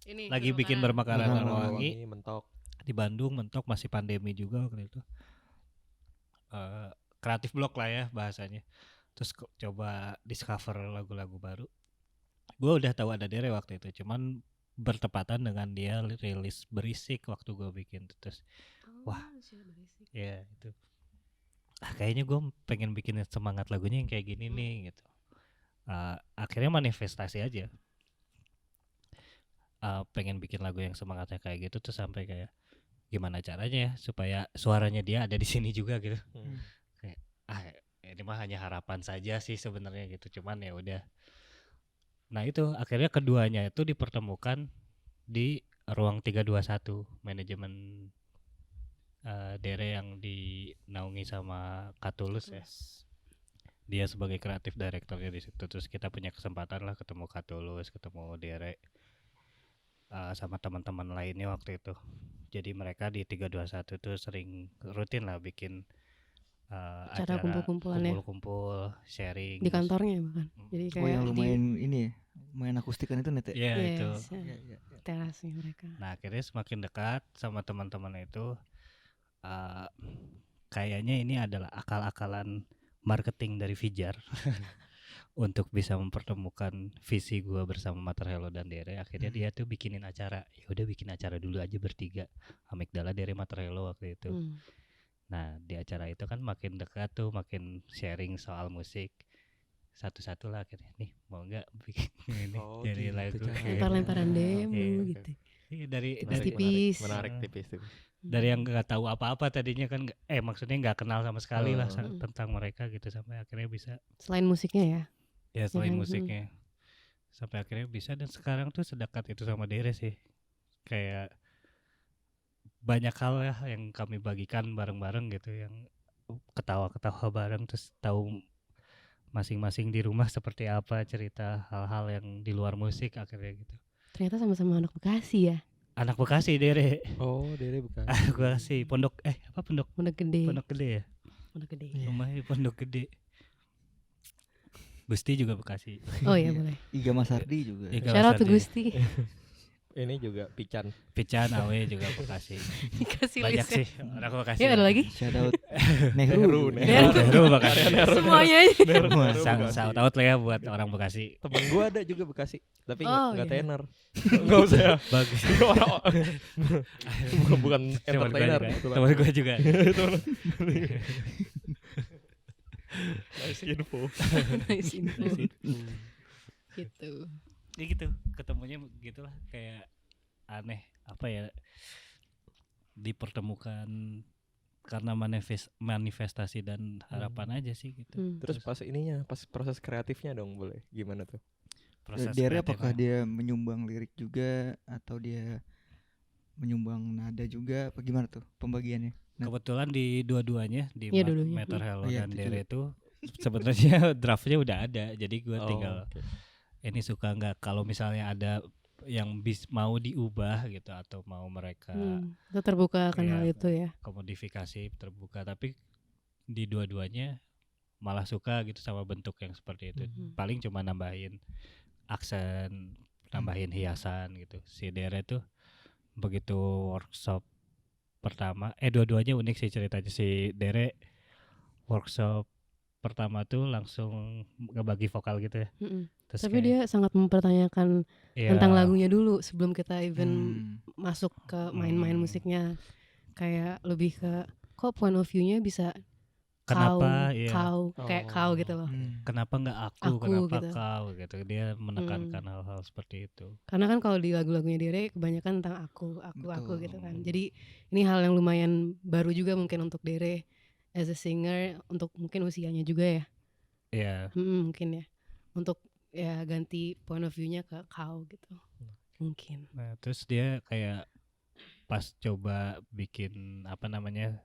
Ini Lagi bikin Bermekaran dan Bermekaran. Mewangi Mentok. di Bandung. Mentok masih pandemi juga waktu itu. Kreatif block lah ya bahasanya. Terus coba discover lagu-lagu baru. Gue udah tahu ada Dere waktu itu, cuman bertepatan dengan dia rilis Berisik waktu gue bikin. Terus wah, ya itu. Kayaknya gue pengen bikin semangat lagunya yang kayak gini nih gitu. Akhirnya manifestasi aja. Pengen bikin lagu yang semangatnya kayak gitu, terus sampai kayak gimana caranya ya supaya suaranya dia ada di sini juga gitu. Kayak ini mah hanya harapan saja sih sebenarnya gitu, cuman ya udah. Nah itu akhirnya keduanya itu dipertemukan di Ruang 321 manajemen Dere yang dinaungi sama Katulus ya. Dia sebagai kreatif direkturnya di situ. Terus kita punya kesempatan lah ketemu Katulus, ketemu Dere sama teman-teman lainnya waktu itu. Jadi mereka di 321 tuh sering rutin lah bikin acara kumpul-kumpulan ya. kumpul-kumpul, sharing Di kantornya bahkan. Jadi kayak Oh yang lumayan ini ya, main akustikan itu net ya? Iya itu. Terasnya mereka. Nah akhirnya semakin dekat sama teman-teman itu, kayaknya ini adalah akal-akalan marketing dari Fijar untuk bisa mempertemukan visi gua bersama Mater Hello dan Dere. Akhirnya dia tuh bikinin acara. Ya udah bikin acara dulu aja bertiga, Amigdala, Dere, Mater Hello waktu itu. Nah di acara itu kan makin dekat tuh, makin sharing soal musik. Satu-satu lah akhirnya, nih mau nggak bikin ini dari gitu lagu cara. Lempar-lemparan demo Iya. gitu. Iya, dari Tipis-tipis. Menarik tipis. dari yang nggak tahu apa-apa tadinya kan, maksudnya nggak kenal sama sekali lah Hmm. tentang mereka gitu, sampai akhirnya bisa Selain musiknya ya. ya selain kan? musiknya sampai akhirnya bisa. Dan sekarang tuh sedekat itu sama Dere sih, kayak banyak hal ya yang kami bagikan bareng-bareng gitu, yang ketawa-ketawa bareng, terus tahu masing-masing di rumah seperti apa cerita hal-hal yang di luar musik akhirnya gitu. Ternyata sama-sama anak Bekasi ya. Anak Bekasi Dere. Oh, Dere bukan. Anak Bekasi, Pondok Pondok Gede. Pondok Gede ya. Pondok Gede. Rumahnya Pondok Gede. Gusti juga Bekasi. Oh iya boleh. Iga Masardi juga. Iga Shout out to Masardi. Gusti. Ini juga Pican. Pican Awe juga Bekasi. Dikasih Banyak list ya. sih orang Bekasi. Ya ada lagi? Shout out Nehru. Nehru Bekasi. Semuanya aja. Shout out lah ya buat orang Bekasi. Temen gua ada juga Bekasi, tapi Oh, nggak iya. tenar. Nggak usah ya. Bagus. bukan entertainer. Temen gue juga. Nice info. Nice info. Gitu. Ya gitu, ketemunya gitulah, kayak aneh apa ya, dipertemukan karena manifestasi dan harapan aja sih gitu. Terus pas proses kreatifnya dong boleh gimana tuh? Proses Dere kreatifnya. apakah dia menyumbang lirik juga atau dia menyumbang nada juga, apa gimana tuh pembagiannya? Kebetulan di dua-duanya di Iya, dua-duanya. Mater Hello Oh, iya, dan itu Dere itu sebenarnya draftnya udah ada, jadi gue tinggal oke. ini suka nggak, kalau misalnya ada yang mau diubah gitu atau mau mereka Kita terbuka akan Iya, hal itu ya. komodifikasi, terbuka. Tapi di dua-duanya malah suka gitu sama bentuk yang seperti itu. Paling cuma nambahin aksen, nambahin hiasan gitu. Si Dere tuh begitu workshop pertama, dua-duanya unik sih ceritanya. Si Dere workshop pertama tuh langsung ngebagi vokal gitu ya. Terus Tapi kayak, dia sangat mempertanyakan iya, tentang lagunya dulu sebelum kita even masuk ke main-main Hmm. musiknya. kayak lebih ke kok point of view-nya bisa Kenapa, iya. kau kayak kau gitu loh. Kenapa nggak aku, Aku kenapa gitu. kau gitu. Dia menekankan hal-hal seperti itu. Karena kan kalau di lagu-lagunya Dere kebanyakan tentang aku Betul. gitu kan. Jadi ini hal yang lumayan baru juga mungkin untuk Dere as a singer, untuk mungkin usianya juga ya. Iya. Mungkin ya. Untuk ya ganti point of view-nya ke kau gitu. Mungkin. Nah, terus dia kayak pas coba bikin apa namanya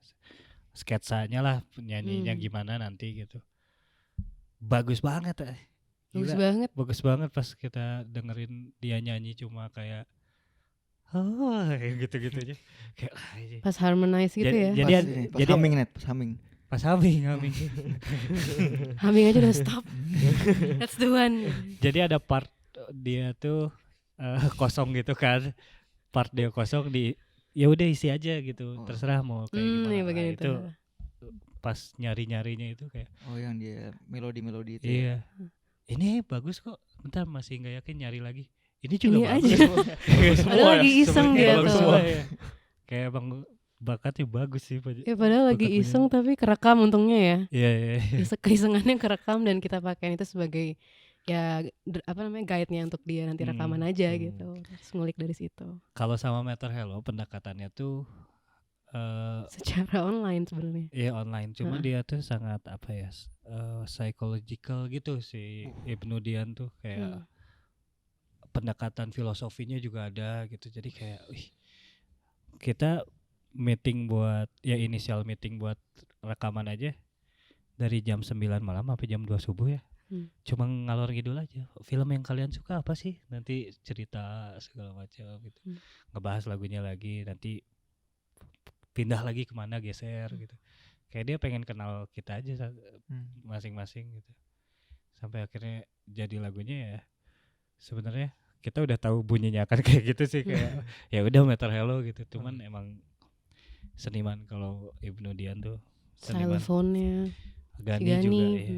sketsanya lah nyanyinya gimana nanti gitu. Bagus banget. Bagus Gila, banget. bagus banget pas kita dengerin dia nyanyi cuma kayak oh gitu-gitu aja. Kayak Pas harmonize gitu ya. Jadi pas humming net, pas humming. pas humming. Humming aja udah stop. That's the one. Jadi ada part dia tuh kosong gitu kan. Part dia kosong di ya udah isi aja gitu. Terserah mau kayak gimana. Yang bagian Nah, itu. Pas nyari-nyarinya itu kayak Oh yang dia melodi-melodi itu. iya. Ini bagus kok. Bentar masih nggak yakin nyari lagi. Ini juga Ini bagus. aja. Padahal lagi iseng dia Bagus tuh. semua ya. Kayak bang bakatnya bagus sih. Ya padahal lagi Bakat iseng tapi kerekam untungnya ya. Iya. Keisengannya kerekam dan kita pakai itu sebagai ya guide-nya untuk dia nanti rekaman aja gitu. Terus ngulik dari situ. Kalau sama Meter Hello pendekatannya tuh Secara online sebenarnya. iya online. Cuma dia tuh sangat apa ya psychological gitu si Ibnu Dian tuh kayak pendekatan filosofinya juga ada gitu. Jadi kayak kita meeting buat ya inisial meeting buat rekaman aja dari jam 9 malam sampai jam 2 subuh ya. Cuma ngalor ngidul aja. Film yang kalian suka apa sih? Nanti cerita segala macam gitu. Ngebahas lagunya lagi, nanti pindah lagi kemana geser gitu. Kayak dia pengen kenal kita aja masing-masing gitu. Sampai akhirnya jadi lagunya ya. Sebenarnya kita udah tahu bunyinya akan kayak gitu sih kayak ya udah Meter Hello gitu. Cuman emang seniman kalau Ibnu Dian tuh seniman. Xylophone-nya Gani juga ya.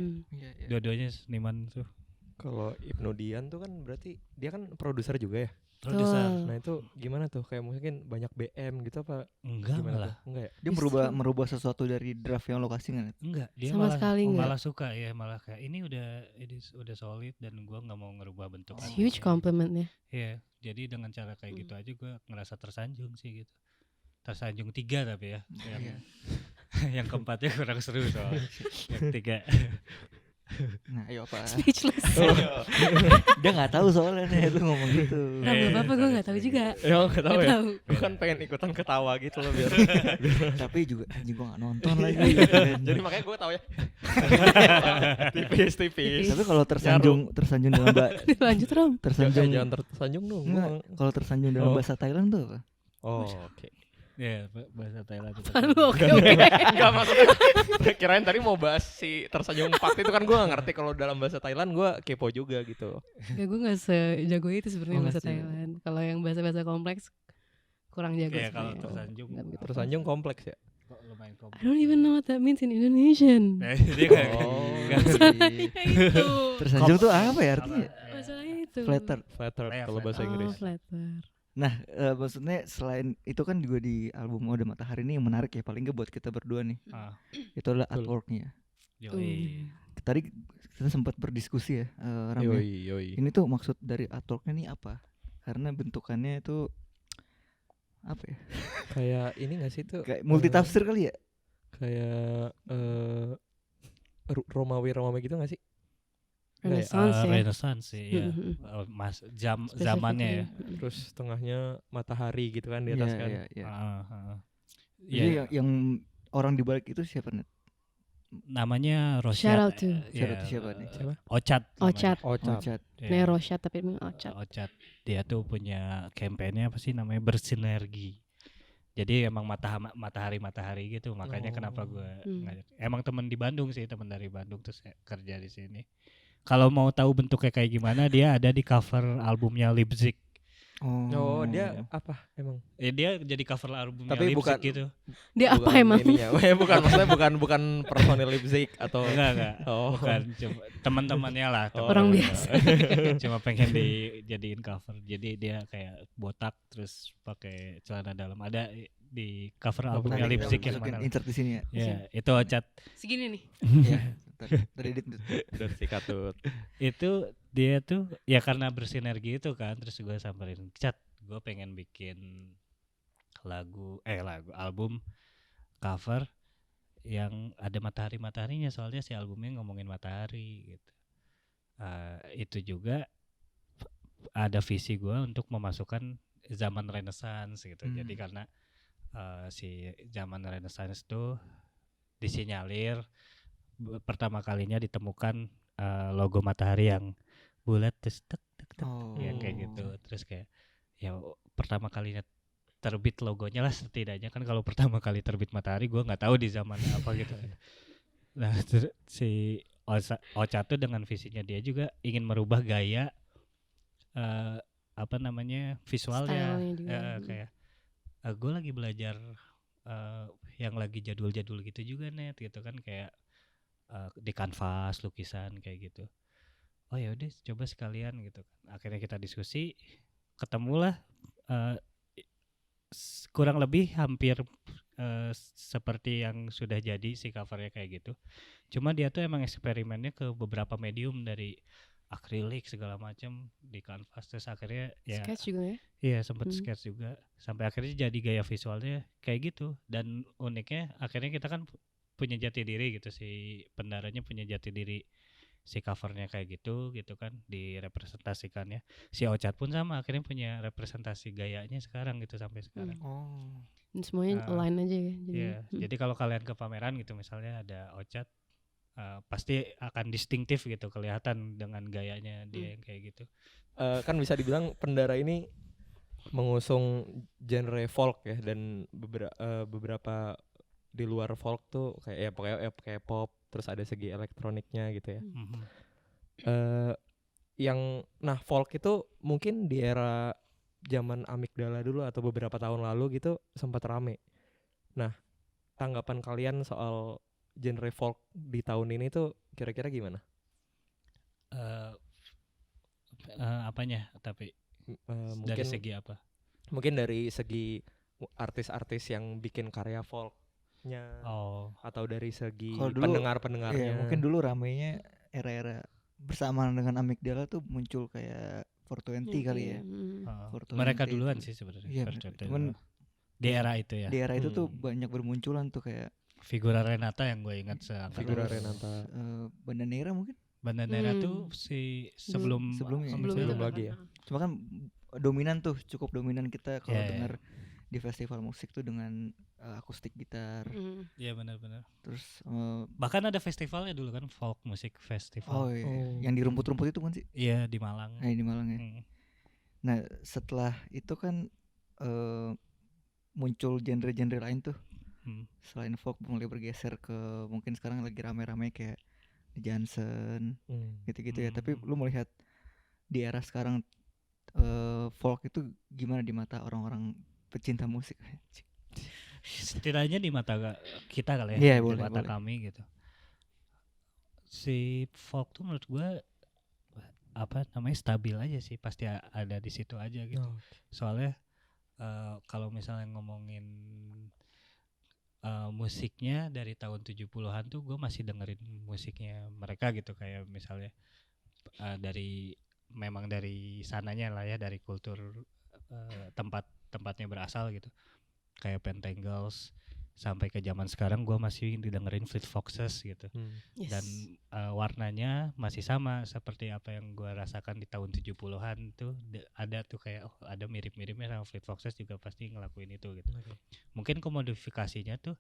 Dua-duanya seniman tuh. Kalau Ibnu Dian tuh kan berarti dia kan produser juga ya. Produser. Nah itu gimana tuh kayak mungkin banyak BM gitu apa? Enggak Gimana malah. tuh? Enggak ya? Dia merubah sesuatu dari draft yang lo kasih kan? Enggak, dia Sama malah sekali enggak. malah suka ya, malah kayak ini udah solid dan gua nggak mau ngerubah bentuk. It's huge compliment ya. Iya, jadi dengan cara kayak gitu aja gua ngerasa tersanjung sih gitu. Tersanjung 3 tapi ya. Yang keempatnya kurang seru soalnya. Yang 3. Nah, ayo apa? Speechless. Dia nggak tahu soalnya nih lu ngomong gitu. Gak apa-apa, gue gak tahu juga. Ya nggak tahu Gak ya. tahu. Gue kan pengen ikutan ketawa gitu loh biar. Tapi juga anjing gua nggak nonton lagi. Jadi makanya gue tahu ya. Tipis. Tapi kalau tersanjung dalam Lanjut Rom. tersanjung Jangan tersanjung dong. enggak, kalau tersanjung dalam bahasa Thailand tuh apa? Oh oke. Ya, bahasa Thailand itu. Oke. Enggak maksudnya. Kirain tadi mau bahas si tersanjung 4 itu kan gue gak ngerti kalau dalam bahasa Thailand gue kepo juga gitu. Ya gue gak sejago itu sebenarnya bahasa sih. Thailand. Kalau yang bahasa-bahasa kompleks kurang jago. Iya, kalau sebenarnya. tersanjung. Nggak begitu. Tersanjung kompleks ya. Kok lumayan I kompleks. don't even know what that means in Indonesian. Nah, dia kayak itu. Tersanjung tuh apa ya artinya? Masalahnya itu. Flatter. Flatter kalau bahasa Oh, Inggris. flatter. Nah, maksudnya selain itu kan juga di album Ode Matahari ini yang menarik ya paling nggak buat kita berdua nih. Itu adalah Betul. artworknya. Yoi. Tadi kita sempat berdiskusi ya, Ram ya. Yoi. Ini tuh maksud dari artworknya ini apa? Karena bentukannya itu apa ya? Kayak ini gak sih tuh? Kayak multi tafsir kali ya? Kayak Romawi gitu gak sih? Renaissance ya. Renaissance sih ya. Mas zamannya ya. Terus tengahnya matahari gitu kan di atas kan. Iya. Iya. Jadi yang orang di balik itu siapa nih? Namanya Shout out Rosyad. to. Shout out to siapa nih? Siapa? Ocat. Ocat. Ocat. Iya. Nih Rosyad tapi emang Ocat. Ocat. Dia tuh punya campaignnya apa sih namanya bersinergi. Jadi emang matahari gitu. Makanya kenapa gue ngajak. Emang temen di Bandung sih, temen dari Bandung terus kerja di sini. Kalau mau tahu bentuknya kayak gimana, dia ada di cover albumnya Leipzig. Oh, dia apa emang? Dia jadi cover albumnya Tapi Leipzig bukan- gitu. Dia apa emang? Bukan maksudnya bukan personil Leipzig atau Enggak. Oh. Bukan cuma teman-temannya lah. Orang teman-temannya. biasa. Cuma pengen dijadiin cover. Jadi dia kayak botak terus pakai celana dalam. Ada di cover Oh, albumnya nanti kita Lipstick yang masukin mana? insert di sini ya. Ya, itu Ocat. Segini nih. Ya, tadi edit tuh. Dan si Katut. Itu dia tuh ya karena bersinergi itu kan, terus gue samperin, Cat, gue pengen bikin lagu album cover yang ada mataharinya, soalnya si albumnya ngomongin matahari gitu. Itu juga ada visi gue untuk memasukkan zaman Renaissance gitu. Jadi karena si zaman Renaissance tuh disinyalir pertama kalinya ditemukan logo matahari yang bulat terus tek tek tek ya kayak gitu. Terus kayak ya pertama kalinya terbit logonya lah, setidaknya kan kalau pertama kali terbit matahari gue nggak tahu di zaman apa gitu. Nah si Ocha tuh dengan visinya dia juga ingin merubah gaya apa namanya visualnya. Stylenya juga. Kayak gue lagi belajar yang lagi jadul-jadul gitu juga net gitu kan, kayak di kanvas lukisan kayak gitu. Oh ya udah coba sekalian gitu kan. Akhirnya kita diskusi, ketemulah kurang lebih hampir seperti yang sudah jadi si covernya kayak gitu. Cuma dia tuh emang eksperimennya ke beberapa medium, dari akrilik segala macam di kanvas, terus akhirnya ya Sketch juga ya. iya sempat sketch juga, sampai akhirnya jadi gaya visualnya kayak gitu. Dan uniknya akhirnya kita kan punya jati diri gitu, si pendaranya punya jati diri, si covernya kayak gitu kan direpresentasikannya. Si Ocat pun sama, akhirnya punya representasi gayanya sekarang gitu sampai sekarang. Dan semuanya align aja ya. Iya, jadi kalau kalian ke pameran gitu misalnya ada Ocat, pasti akan distintif gitu, kelihatan dengan gayanya dia yang kayak gitu. Kan bisa dibilang Pendara ini mengusung genre folk ya, dan beberapa di luar folk tuh kayak ya pokoknya kayak pop, terus ada segi elektroniknya gitu ya. Yang folk itu mungkin di era zaman Amigdala dulu atau beberapa tahun lalu gitu sempat rame. Nah, tanggapan kalian soal genre folk di tahun ini tuh kira-kira gimana? Apanya tapi Mungkin dari segi apa? Mungkin dari segi artis-artis yang bikin karya folknya, atau dari segi pendengar-pendengarnya. Iya, mungkin dulu ramenya era-era bersamaan dengan Amigdala tuh muncul kayak 420 kali ya. 420 Mereka itu. duluan sih sebenarnya. Iya, cuman di era itu ya. di era itu tuh banyak bermunculan tuh kayak Figura Renata yang gue ingat seangkatan. Figura Renata. Bandanera mungkin. Bandanera tuh si sebelumnya lagi ya. Cuma kan dominan tuh, cukup dominan kita kalau dengar di festival musik tuh dengan akustik gitar. Iya benar-benar. Terus bahkan ada festivalnya dulu kan, folk music festival. Oh iya, yang di rumput-rumput itu kan sih? Iya di Malang. Di Malang ya. Nah setelah itu kan muncul genre-genre lain tuh. Selain folk mulai bergeser ke mungkin sekarang lagi rame-rame kayak Johnson gitu-gitu ya. Tapi lu melihat di era sekarang folk itu gimana di mata orang-orang pecinta musik? Setidaknya di mata kita kali Yeah, ya, di boleh. mata kami gitu. Si folk tuh menurut gue stabil aja sih, pasti ada di situ aja gitu. Soalnya kalau misalnya ngomongin musiknya dari tahun 70-an tuh gue masih dengerin musiknya mereka gitu, kayak misalnya memang dari sananya lah ya, dari kultur tempatnya berasal gitu, kayak Pentangles, sampai ke zaman sekarang gue masih didengerin Fleet Foxes gitu. Dan warnanya masih sama seperti apa yang gue rasakan di tahun 70-an tuh, ada tuh kayak ada mirip-miripnya sama Fleet Foxes juga pasti ngelakuin itu gitu. Mungkin kemodifikasinya tuh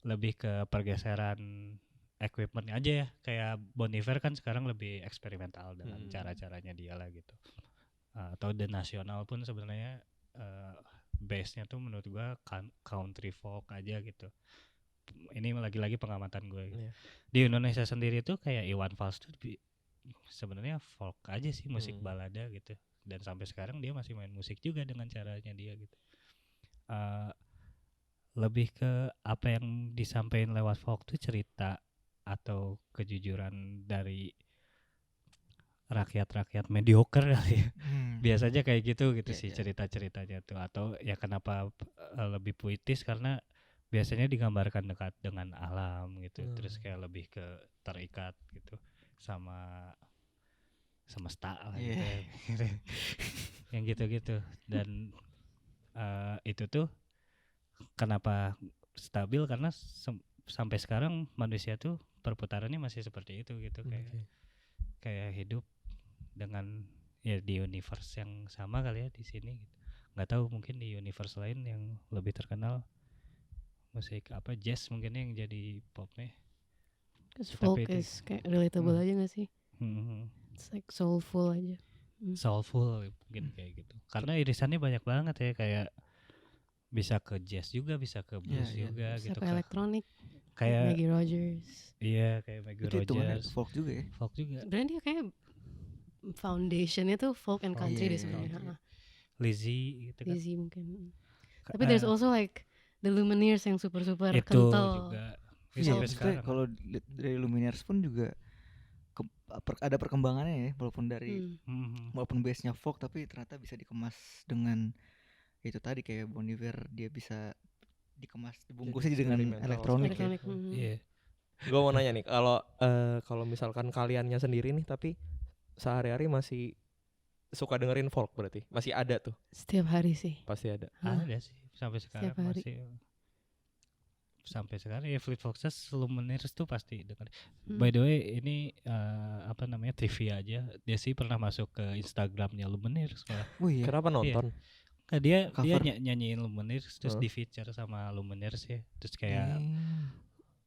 lebih ke pergeseran equipment aja ya, kayak Bon Iver kan sekarang lebih eksperimental dengan cara-caranya dia lah gitu. Atau The National pun sebenarnya base-nya tuh menurut gue country folk aja gitu. Ini lagi-lagi pengamatan gue gitu. Di Indonesia sendiri tuh kayak Iwan Fals tuh sebenarnya folk aja sih, musik balada gitu, dan sampai sekarang dia masih main musik juga dengan caranya dia gitu. Lebih ke apa yang disampaikan lewat folk tuh cerita atau kejujuran dari rakyat-rakyat mediocre kali ya. biasanya kayak gitu Iya, sih iya. cerita-ceritanya tuh, atau ya kenapa lebih puitis karena biasanya digambarkan dekat dengan alam gitu, terus kayak lebih ke terikat gitu sama semesta lah gitu Iya. ya. Yang gitu-gitu. Dan itu tuh kenapa stabil karena sampai sekarang manusia tuh perputarannya masih seperti itu gitu, kayak hidup dengan ya di universe yang sama kali ya di sini gitu. Nggak tahu mungkin di universe lain yang lebih terkenal musik apa jazz mungkin yang jadi popnya. Cause Tapi folk itu- is kayak relatable aja gak sih? It's like soulful aja. Soulful mungkin kayak gitu. Karena irisannya banyak banget ya, kayak bisa ke jazz juga, bisa ke blues Iya, iya. juga Bisa gitu. ke elektronik, Kayak Maggie Rogers. iya kayak Maggie Itu hitungannya Rogers. folk juga ya. Folk juga. Sebenarnya dia kayak foundationnya tuh folk and Oh, country iya, deh sebenarnya. iya. Lizzie gitu kan. Easy mungkin. Tapi there's also like the Lumineers yang super itu kental. juga. Ya, Iya, sampai maksudnya sekarang. kalau dari Lumineers pun juga ada perkembangannya ya, walaupun dari walaupun base-nya folk tapi ternyata bisa dikemas dengan itu tadi kayak Bon Iver, dia bisa dikemas dibungkusnya Jadi dengan eksperimental elektronik ya. Elektronik. Iya. Gue mau nanya nih, kalau misalkan kaliannya sendiri nih tapi sehari-hari masih suka dengerin folk berarti masih ada tuh, Setiap hari sih. pasti ada. Ada sih sampai sekarang Setiap hari. masih. Sampai sekarang ya Fleet Foxes, Lumineers tuh pasti dengar. By the way ini apa namanya trivia aja. Dia sih pernah masuk ke Instagramnya Lumineers malah. Oh iya. Kenapa nonton? Nah, dia Cover. nyanyiin Lumineers terus di feature sama Lumineers ya. Terus kayak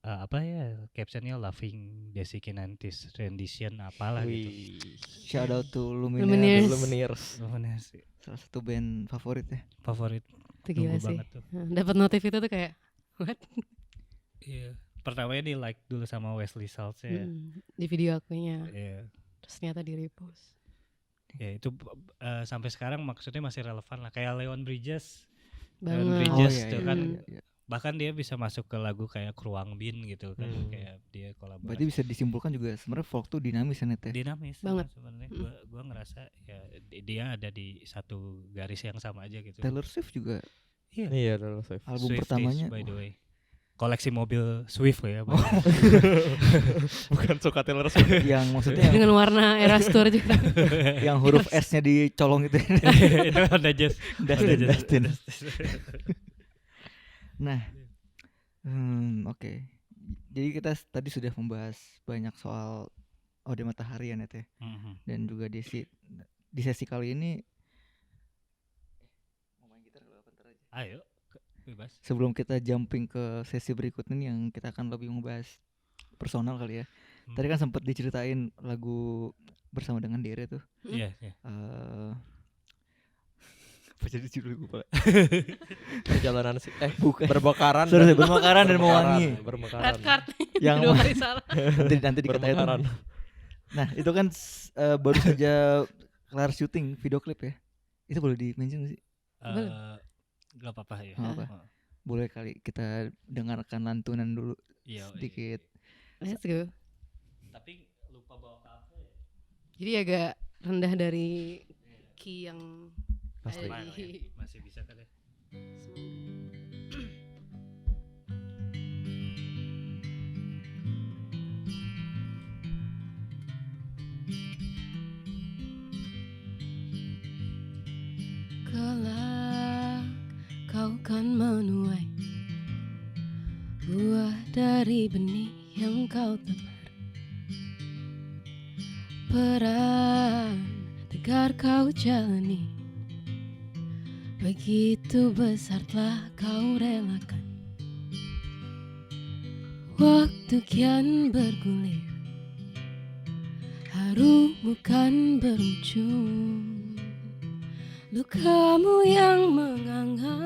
apa ya captionnya Laughing Desi Kinantis rendition apalah gitu. Wih, Shout out to Lumineers. Lumineers. Lumineers. Lumineers Salah satu band favorit ya. favorit. Itu gila Nunggu sih. banget tuh. Dapat notif itu tuh kayak what? Iya. Pertamanya di like dulu sama Wesley Salts ya. Di video akunya. Iya. Terus ternyata di repost. Ya itu sampai sekarang maksudnya masih relevan lah, kayak Leon Bridges. Banget. Bridges iya, tuh iya, kan. iya, iya. Bahkan dia bisa masuk ke lagu kayak Kruang Bin gitu kan, kayak dia Berarti kolaborasi. bisa disimpulkan juga sebenarnya folk tuh dinamis ya Net ya. Dinamis Banget. sebenarnya. Gua ngerasa ya dia ada di satu garis yang sama aja gitu. Taylor Swift juga Iya, Taylor Swift. album Swifties, pertamanya by the way. Koleksi mobil Swift ya. Bukan suka Taylor Swift. yang maksudnya Dengan warna Eras Tour juga. yang huruf S-nya dicolong itu. Itu ada jazz. Dustin. Nah, oke. Jadi kita tadi sudah membahas banyak soal Ode Matahari ya Net ya. Dan juga di sesi kali ini mau main gitar apa ntar aja. Ayo, bebas. Sebelum kita jumping ke sesi berikutnya nih yang kita akan lebih membahas personal kali ya. Tadi kan sempat diceritain lagu bersama dengan Dere tuh. Iya, iya. Apa jadi judul gue Pak? Perjalanan Bukan. berbakaran. Sorry, bermekaran dan mewangi. Bermekaran. Red card. Yang Dua kali salah. nanti dikatain. Bermekaran. Nah, itu kan baru saja kelar syuting video klip ya. Itu boleh di-mention gak sih? Gak apa-apa ya. Nggak apa. Boleh kali kita dengarkan lantunan dulu Iya. sedikit. Let's go. Tapi lupa bawa kafe ya. Jadi agak rendah dari key yang Pasti. ada di Masih bisa kan ya. Kelak kau kan menuai buah dari benih yang kau tebar. Peran tegar kau jalani, begitu besar telah kau relakan. Waktu kian bergulir, harumu kan berujung. Lukamu yang menganga,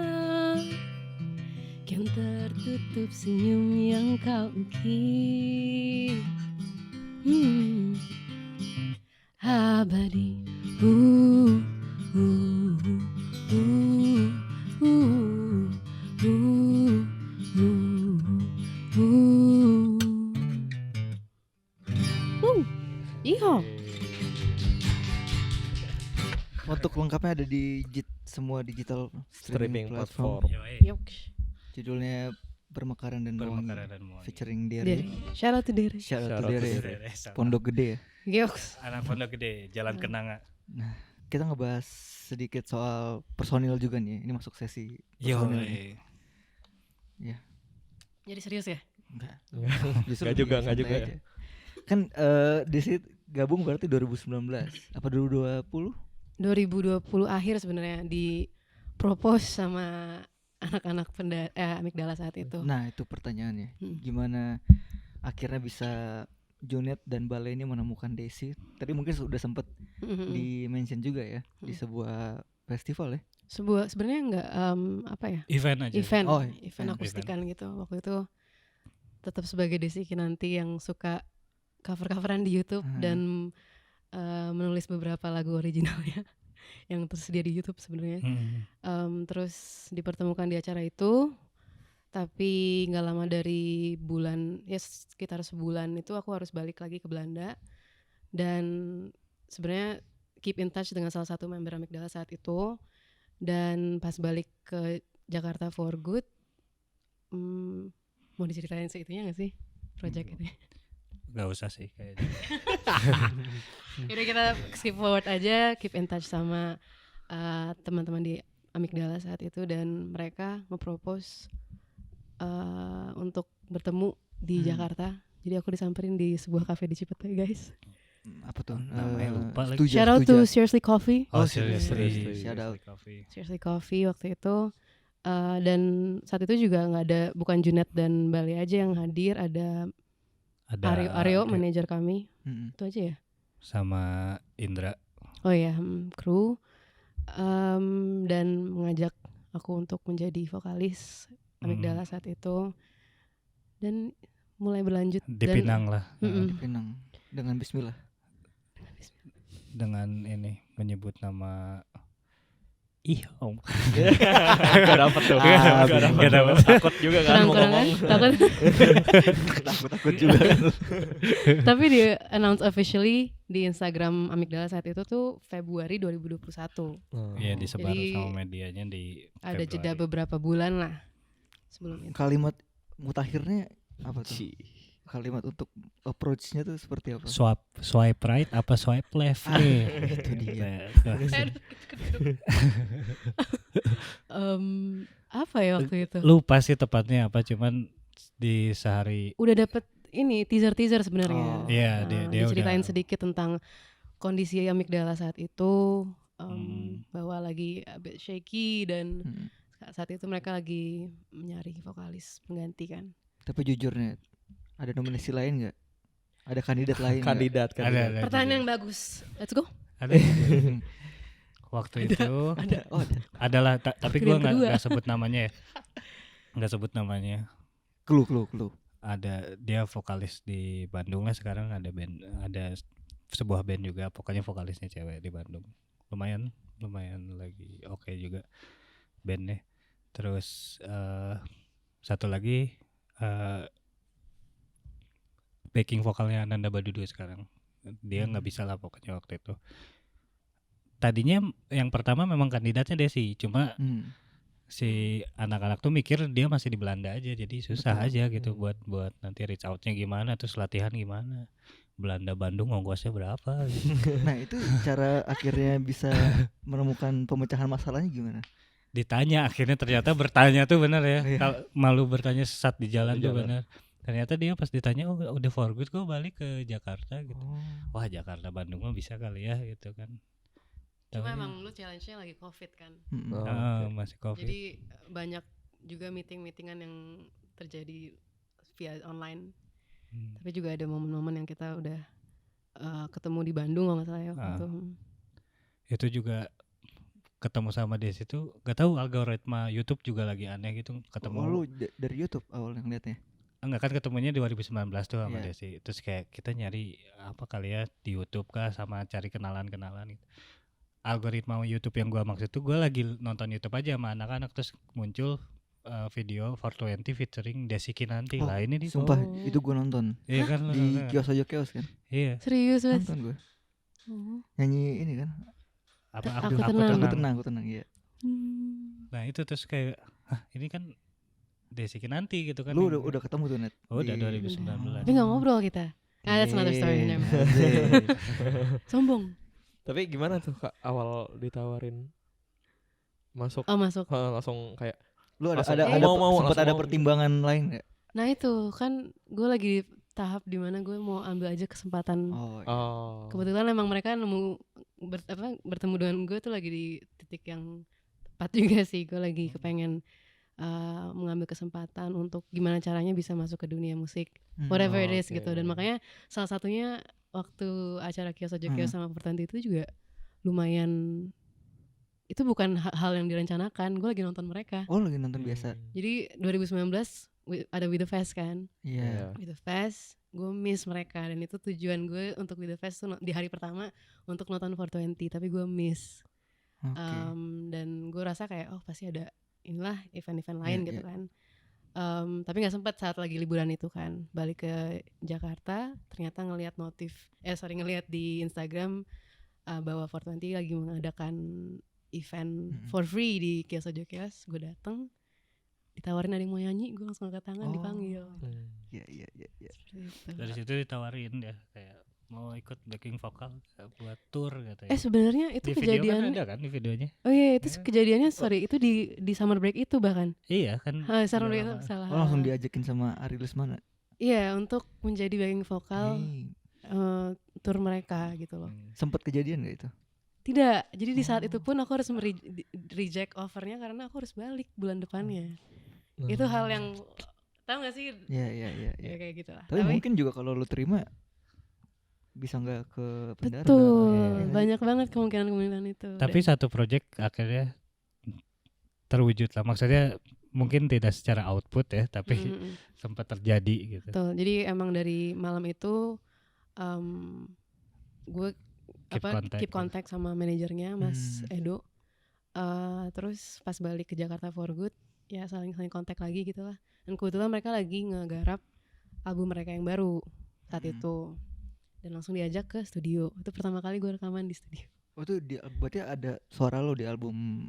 kian tertutup senyum yang kau ukir. Abadi. Iho. Untuk lengkapnya ada di semua digital Streaming streaming platform. platform. Yoi. Yok. Judulnya Bermekaran dan Mewangi. Bermekaran dan Mewangi. Featuring Dere. Dere. Shout out to Dere. Shout out Shout to out to Dere. Dere. Pondok Gede ya. Yok. Anak Pondok Gede, Jalan Kenanga. Nah, kita ngebahas sedikit soal personil juga nih. Ini masuk sesi Yo, personil nih. Jadi serius ya? Enggak. Nggak juga, nggak juga ya. Kan Desi gabung berarti 2019. Apa 2020? 2020 akhir sebenarnya di propose sama anak-anak Amigdala saat itu. Nah, itu pertanyaannya. Gimana akhirnya bisa Junet dan Bale ini menemukan Desi? Tadi mungkin sudah sempat di mention juga ya di sebuah festival ya. Sebenarnya enggak apa ya? Event aja. Event. Oh, event event. akustikan gitu. Waktu itu tetap sebagai Desi Kinanti yang suka cover-coveran di YouTube dan menulis beberapa lagu originalnya yang tersedia di YouTube sebenarnya. Terus dipertemukan di acara itu, tapi nggak lama dari bulan, ya sekitar sebulan itu aku harus balik lagi ke Belanda dan sebenarnya keep in touch dengan salah satu member Amigdala saat itu. Dan pas balik ke Jakarta for good, mau diceritain seitunya nggak sih project ini? Gak usah sih kayaknya. Yaudah kita skip forward aja, keep in touch sama teman-teman di Amigdala saat itu dan mereka nge-propose untuk bertemu di Jakarta. Jadi aku disamperin di sebuah cafe di Cipete, guys. Apa tuh? Namanya lupa lagi. Stuja, Shout out to Stuja. Seriously Coffee. Oh, seriously. Shout out. Seriously Coffee waktu itu. Dan saat itu juga nggak ada, bukan Junet dan Bale aja yang hadir, ada Aryo manajer kami. Itu aja ya. Sama Indra. Oh ya, kru dan mengajak aku untuk menjadi vokalis Amigdala saat itu dan mulai berlanjut Di Pinang lah. Di Pinang dengan Bismillah. Dengan ini menyebut nama Om. Gak dapet tuh. Gak dapet. Takut juga kan mau kurang kan ngomong. Takut juga kan. Tapi di announce officially di Instagram Amigdala saat itu tuh Februari 2021. Iya, disebar Jadi, sama medianya di Ada Februari. jeda beberapa bulan lah sebelum itu. Kalimat mutakhirnya apa tuh? Kalimat untuk approach-nya tuh seperti apa? Swipe right apa swipe left? Itu dia. Apa ya waktu itu? Lupa sih tepatnya apa, cuman di sehari. Udah dapet ini teaser sebenarnya. Oh. Iya, dia diceritain udah. sedikit tentang kondisi Amigdala saat itu, bahwa lagi a bit shaky dan saat itu mereka lagi mencari vokalis pengganti kan. Tapi jujurnya ada nominasi lain nggak? Ada kandidat lain nggak? Kandidat. Ada Pertanyaan yang bagus. Let's go. Ada waktu itu Oh, ada. adalah tapi gue Yang kedua. nggak sebut namanya ya, nggak sebut namanya. Clue. Ada dia vokalis di Bandung lah sekarang, ada sebuah band juga, pokoknya vokalisnya cewek di Bandung, lumayan lagi oke juga bandnya. Terus satu lagi backing vokalnya Ananda Badudu sekarang, dia nggak bisa lah pokoknya waktu itu. Tadinya yang pertama memang kandidatnya Desi, cuma si anak-anak tuh mikir dia masih di Belanda aja, jadi susah aja gitu buat nanti reach outnya gimana, terus latihan gimana. Belanda Bandung ongkosnya berapa gitu. Nah, itu cara akhirnya bisa menemukan pemecahan masalahnya gimana? Ditanya akhirnya, ternyata bertanya tuh bener ya. Iya. Kalau malu bertanya sesat di jalan Di tuh jalan. bener. Ternyata dia pas ditanya, oh udah for good kok balik ke Jakarta gitu. Oh. Wah, Jakarta Bandung mah bisa kali ya gitu kan. Cuma Tapi, emang lu challenge-nya lagi COVID kan. Oh, oke. masih Covid. Jadi banyak juga meeting-meetingan yang terjadi via online. Tapi juga ada momen-momen yang kita udah ketemu di Bandung kalau nggak salah ya waktu itu. Itu juga ketemu sama Desi tuh, gak tahu algoritma YouTube juga lagi aneh gitu, ketemu. Oh, lu dari YouTube awal yang liatnya? Enggak kan, ketemunya 2019 tuh sama Iya. Desi. Terus kayak kita nyari apa kali ya di YouTube kah, sama cari kenalan gitu. Algoritma YouTube yang gua maksud tuh, gua lagi nonton YouTube aja sama anak-anak, terus muncul video 420 featuring Desi Kinanti. Oh, lah ini di Sumpah, itu gue nonton Iya kan, lu di nonton kan? kios aja kios kan? Iya. Serius mas? Nonton gue. Oh. Nyanyi ini kan? apa Aku Aku tenang ya. Nah itu terus kayak ini kan Desi Kinanti gitu kan. Lu yang- udah ketemu tuh Net? Oh, udah Di- 2019. Tapi nggak ngobrol kita. That's another story. Yeay, Never mind. asik. Sombong. Tapi gimana tuh Kak awal ditawarin masuk Oh masuk. langsung kayak Lu ada Langsung, sempat langsung ada mau. pertimbangan lain nggak? Nah itu kan gue lagi di tahap dimana gue mau ambil aja kesempatan. Oh, iya. oh. Kebetulan emang mereka nemu bertemu dengan gue tuh lagi di titik yang tepat juga sih. Gue lagi kepengen mengambil kesempatan untuk gimana caranya bisa masuk ke dunia musik, whatever it is Oke. gitu. Dan makanya salah satunya waktu acara Kios Ojo Kios sama Pertanti itu juga lumayan, itu bukan hal yang direncanakan. Gue lagi nonton mereka. Oh, lagi nonton biasa. Jadi 2019 ada With The Fest kan. Iya. With The Fest, gue miss mereka. Dan itu tujuan gue untuk With The Fest tuh di hari pertama untuk nonton 420. Tapi gue miss. Oke. Dan gue rasa kayak pasti ada inilah event-event lain Iya, gitu iya. kan. Tapi nggak sempat saat lagi liburan itu kan. Balik ke Jakarta, ternyata ngelihat ngelihat di Instagram bahwa 420 lagi mengadakan event for free di Kios Ojo Kios. Gue dateng, ditawarin ada yang mau nyanyi, gue langsung angkat tangan, dipanggil. Iya. Seperti itu. Dari situ ditawarin ya kayak mau ikut backing vokal buat tour gitu ya. Sebenarnya itu Di video kejadian. kan ada kan di videonya. Oh iya, itu kejadiannya itu di summer break itu bahkan. Iya kan. Summer udah break itu lama. salah. Oh, langsung diajakin sama Ari Lesmana. Iya, untuk menjadi backing vokal tour mereka gitu loh. Sempet kejadian gak itu? Tidak, jadi di saat itu pun aku harus reject offernya karena aku harus balik bulan depannya. Itu hal yang tahu gak sih? Iya. Ya kayak gitu lah. Tapi mungkin juga kalau lu terima bisa nggak ke Pendara. Betul, banyak banget kemungkinan itu. Tapi satu project akhirnya terwujud lah. Maksudnya mungkin tidak secara output ya, tapi sempat terjadi gitu. Betul. Jadi emang dari malam itu gue keep contact sama manajernya Mas Edo. Terus pas balik ke Jakarta for good ya saling kontak lagi gitu lah. Dan kebetulan mereka lagi ngegarap album mereka yang baru saat itu. Dan langsung diajak ke studio. Itu pertama kali gue rekaman di studio. Oh itu berarti ada suara lo di album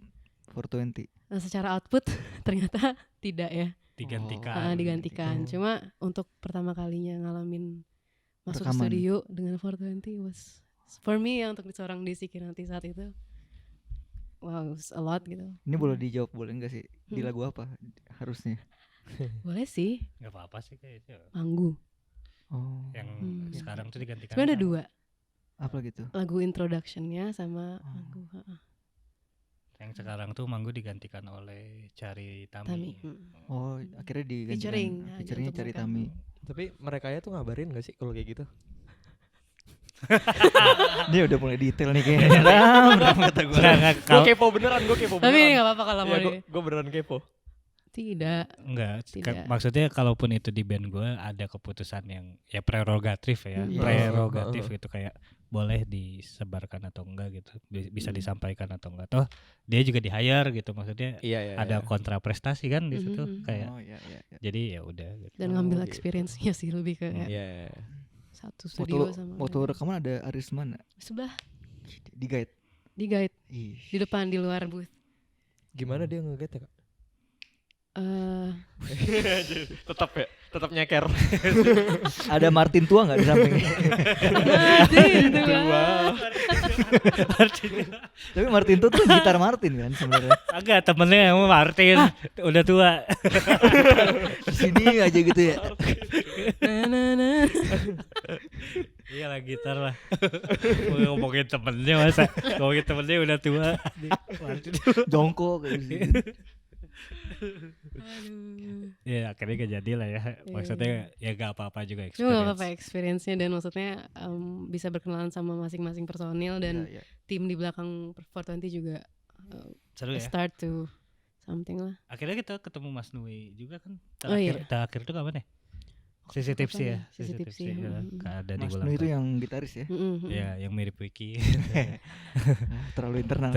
420. Nah, secara output ternyata tidak ya. Digantikan. Cuma untuk pertama kalinya ngalamin masuk Rekaman. studio dengan 420 was for me ya, untuk seorang Desi Kinanti saat itu. Wow, it's a lot gitu. Ini boleh dijawab boleh enggak sih? Di lagu apa harusnya? Boleh sih. Gak apa-apa sih kayaknya. Manggu. Oh. Yang sekarang tuh digantikan. Sebenarnya ada sama- dua. Apa gitu? Lagu introduction-nya sama Manggu. Yang sekarang tuh Manggu digantikan oleh Cari Tami. Tami. Oh, akhirnya digantikan Featuring, featuringnya untuk Cari mereka. Tami. Tapi mereka ya tuh ngabarin gak sih kalau kayak gitu? Dia udah mulai detail nih kayaknya. Ram kata gue. Gue kepo beneran. Tapi ini gak apa-apa kalau mau Gue beneran kepo. Tidak. Enggak, Tidak. maksudnya kalaupun itu di band gue ada keputusan yang ya prerogatif ya, Iya. prerogatif gitu kayak boleh disebarkan atau enggak gitu, bisa disampaikan atau enggak. Toh dia juga di hire gitu, maksudnya Iya. ada kontra prestasi kan di situ kayak. Oh iya. Jadi ya udah gitu. Dan ngambil gitu. experience-nya sih lebih ke kayak Iya. satu studio Foto sama rekaman ada Aris mana? sebelah Di guide. di guide Ih. di depan di luar booth. Gimana dia nge-get ya Kak? Tetap nyeker. Ada Martin tua nggak di samping? Tapi Martin tua tuh gitar Martin kan sebenarnya. Agak temennya emang Martin udah tua. Sini aja gitu ya. Nah. Iya lah gitar lah. Mau ngomongin temennya masa ngomongin temennya udah tua. Martin. Jongkok kayak gitu. Ya akhirnya gak jadi lah ya. Maksudnya ya gak apa-apa juga Cuma gak experience. apa-apa experience-nya, dan maksudnya bisa berkenalan sama masing-masing personil dan Iya. tim di belakang 420 juga Seru ya. start to something lah. Akhirnya kita ketemu Mas Nui juga kan. Oh, iya. Terakhir tuh kapan ya? Sisi tipsi ya. Sisi tipsi. Ya. Ada di Mas ulang Nui itu tahun. yang gitaris ya. Ya yang mirip Wiki. Terlalu internal.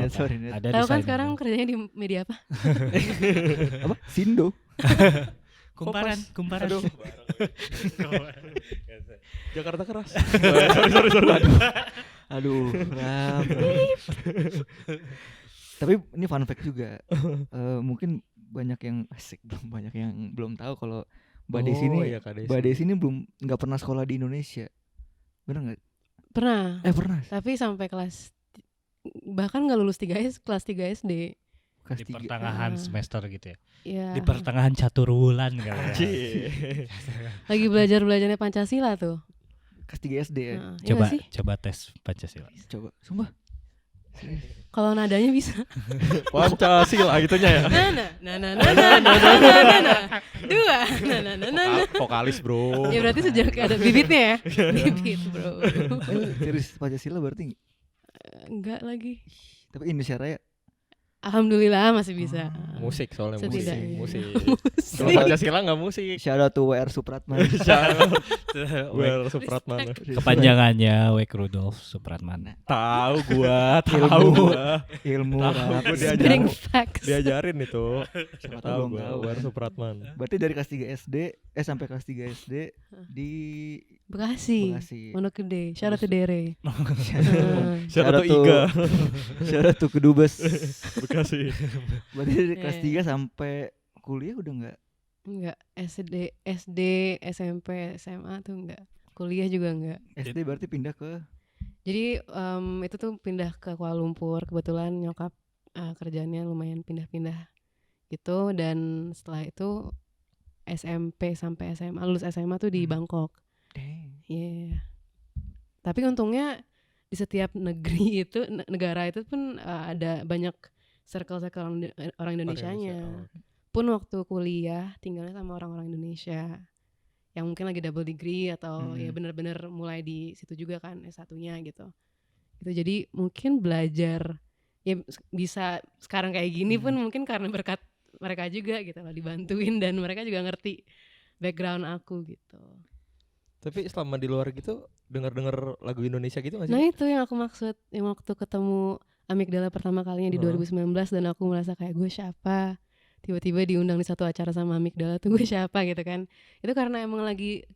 Sorry, Net. Ada Tahu kan desainer. sekarang kerjanya di media apa? Apa? Sindo. Kumparan. Aduh. Jakarta keras. Aduh, Ram. Tapi ini fun fact juga. Mungkin banyak yang asik, banyak yang belum tahu kalau Mbak Desi ini, iya, Kak Desi. Mbak Desi ini belum nggak pernah sekolah di Indonesia. Bener nggak? Pernah. Pernah. Tapi sampai bahkan nggak lulus 3 kelas 3 SD. Kelas Di 3. pertengahan Ah. semester gitu ya. Ya. Di pertengahan catur wulan kali ya. Lagi belajarnya Pancasila tuh. Kelas 3 SD ya. Iya Coba nggak sih? coba tes Pancasila. Coba, sumpah. Kalau nadanya bisa. Pancasila gitunya ya. Dua. Vokalis, Bro. Ya berarti sejak ada bibitnya ya. Bibit, Bro. Serius Pancasila berarti Enggak lagi. tapi Indonesia Raya. Alhamdulillah masih bisa. Musik soalnya Setidaknya. musik. Musik. Kalau Pancasila enggak musik. Shout out to WR Supratman. Well, Supratman. Kepanjangannya Wek Rudolf Supratman. Tahu gua, Ilmu. tahu gua. Ilmu Tahu Rap. gua Spitting diajarin. facts. Diajarin itu. Siapa tahu Tahu belum gua, tahu. Well, Supratman. Berarti dari kelas 3 SD sampai kelas 3 SD di Bekasi. Bekasi. Pondok Gede. Syarat Dere. Siapa tuh tuh Iga? Syarat tuh Kedubes. Bekasi. Berarti dari kelas Iya. 3 sampai kuliah udah enggak? Enggak, SD, SMP, SMA tuh enggak. Kuliah juga enggak. SD berarti pindah ke Jadi itu tuh pindah ke Kuala Lumpur. Kebetulan nyokap kerjaannya lumayan pindah-pindah gitu. Dan setelah itu SMP sampai SMA, lulus SMA tuh di Bangkok. Iya. Tapi untungnya di setiap negeri itu, negara itu pun ada banyak circle-circle orang Indonesianya. Pun waktu kuliah tinggalnya sama orang-orang Indonesia yang mungkin lagi double degree atau ya benar-benar mulai di situ juga kan S1-nya gitu. Itu jadi mungkin belajar ya bisa sekarang kayak gini pun mungkin karena berkat mereka juga gitu loh, dibantuin dan mereka juga ngerti background aku gitu. Tapi selama di luar gitu dengar-dengar lagu Indonesia gitu enggak sih? Nah itu yang aku maksud, yang waktu ketemu Amigdala pertama kalinya di 2019 dan aku merasa kayak gue siapa, tiba-tiba diundang di satu acara sama Amigdala tuh gue siapa gitu kan. Itu karena emang lagi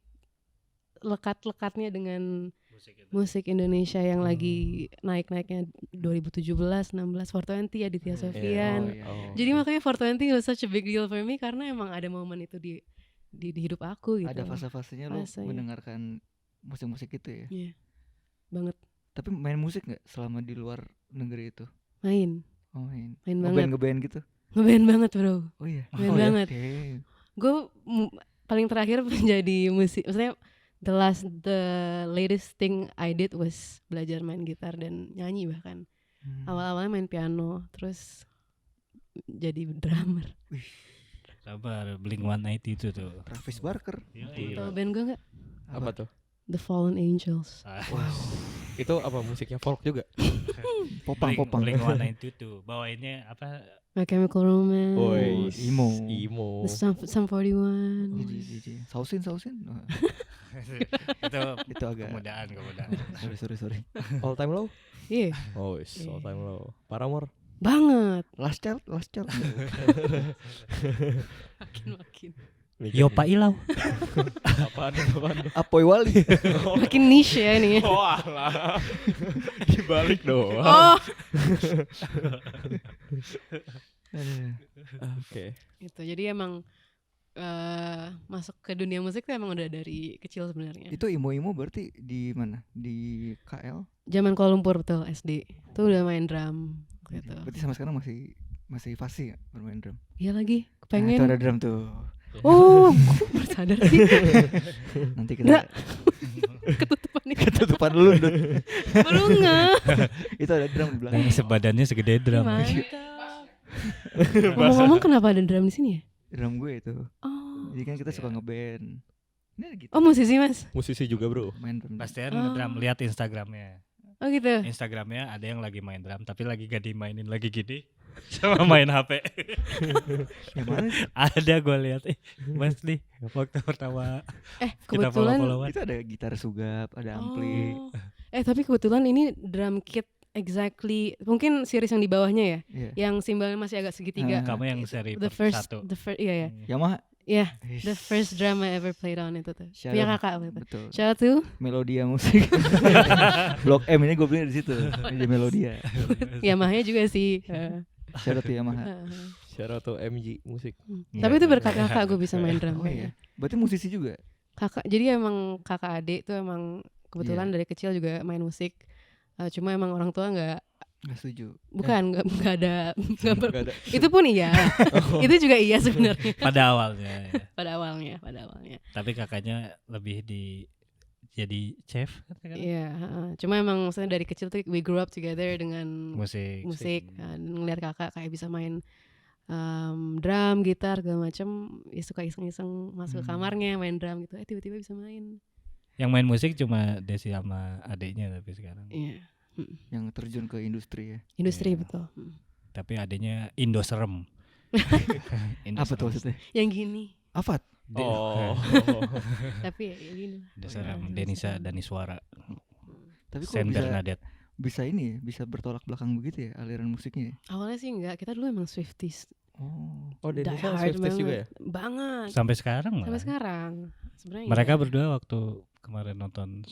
lekat-lekatnya dengan musik Indonesia yang lagi naik-naiknya 2017, 16, 420 Aditya Sofyan. Jadi makanya 420 was such a big deal for me karena emang ada momen itu di hidup aku gitu. ada fase-fasenya lo Fasenya. mendengarkan musik-musik itu ya. Iya. Banget. Tapi main musik nggak selama di luar negeri itu? Main Main banget. ngeband gitu. Ngeband banget, Bro. Oh iya. Main Oh, iya. banget. Oke. Gue paling terakhir menjadi musik, maksudnya the latest thing I did was belajar main gitar dan nyanyi bahkan. Awal-awalnya main piano, terus jadi drummer. Sabar, Blink-182 itu tuh. Travis Barker. Tau band gue gak? Apa tuh? The Fallen Angels. Itu apa musiknya folk juga? Popang. Blink-182 bawainnya apa? My Chemical Romance. Boy, Emo. The Sum 41. Jadi. Sausin. Oh, itu agak kemudahan. sorry. All Time Low? Iya, Oh, is All Time Low. Paramore? banget. Last Child. Makin. Yo Pak Ilau. Apaan? Apoy Wali. Makin niche ya ini ya. Oh alah. Dibalik doang. Oh, Oke. itu. Jadi emang masuk ke dunia musik tuh emang udah dari kecil sebenarnya. Itu emo berarti di mana? Di KL? Zaman Kuala Lumpur betul SD. Tuh udah main drum gitu. Berarti sama sekarang masih fasih ya bermain drum. Iya lagi, Nah, itu kepengen. ada drum tuh. Oh, baru sadar sih. Nanti Nggak. kita Ketutupan nih. ketutupan dulu Dut. Baru nggak. Itu ada drum di belakang. Yang sebadannya segede drum. Mantap. Ngomong-ngomong kenapa ada drum di sini ya? Drum gue itu. Oh. Jadi kan kita suka ngeband. Ini ada gitu. Oh, musisi Mas. Musisi juga, Bro. Main drum. Pastian Oh. ngedrum, lihat Instagramnya. Oh gitu. Instagramnya ada yang lagi main drum tapi lagi gak dimainin lagi gini sama main HP. Yang mana sih? Ada gue lihat Mas nih waktu pertama kita Kebetulan. follow-followan. Itu ada gitar sugap, ada ampli. Oh. Tapi kebetulan ini drum kit exactly. Mungkin series yang di bawahnya ya, Iya. yang simbolnya masih agak segitiga. Kamu yang seri The per first, satu. iya ya. Yamaha. Yeah, the first drum I ever played on itu tuh. Shout Punya out- kakak waktu itu. Betul. Shout out to Melodia musik. Blok M ini gue beli di situ. Di Melodia. Yamaha juga sih. Shout out to Yamaha. Shout out to MG musik. Tapi itu berkat kakak gue bisa main drum. Oh iya. Berarti musisi juga. Kakak, jadi emang kakak adik tuh emang kebetulan Iya. dari kecil juga main musik. Cuma emang orang tua nggak setuju. bukan nggak ada nggak ber- Gak ada. itu pun iya. Itu juga iya sebenarnya Pada awalnya. Ya. pada awalnya. Tapi kakaknya lebih jadi chef katakanlah. Iya, cuma emang maksudnya dari kecil tuh we grew up together dengan musik. musik. Ngeliat kakak kayak bisa main drum, gitar segala macem, ya suka iseng-iseng masuk ke kamarnya main drum gitu. Tiba-tiba bisa main. Yang main musik cuma Desi sama adiknya tapi sekarang. Iya. Yang terjun ke industri ya. Industri Iya. betul. Tapi adiknya Indoserem. Apa tuh maksudnya? Yang gini. Afat. Oh. Tapi ya gini lah. Indoserem, Iya, Denisa Indoserem. Daniswara, Tapi kok Saint bisa Bernadette. bisa ini ya, bisa bertolak belakang begitu ya aliran musiknya. Ya? Awalnya sih enggak, kita dulu emang Swifties. Oh. Oh, Die Denisa hard Swifties juga ya? Banget. Sampai sekarang Sampai malah. sekarang. Sebenarnya Mereka iya. berdua waktu kemarin nonton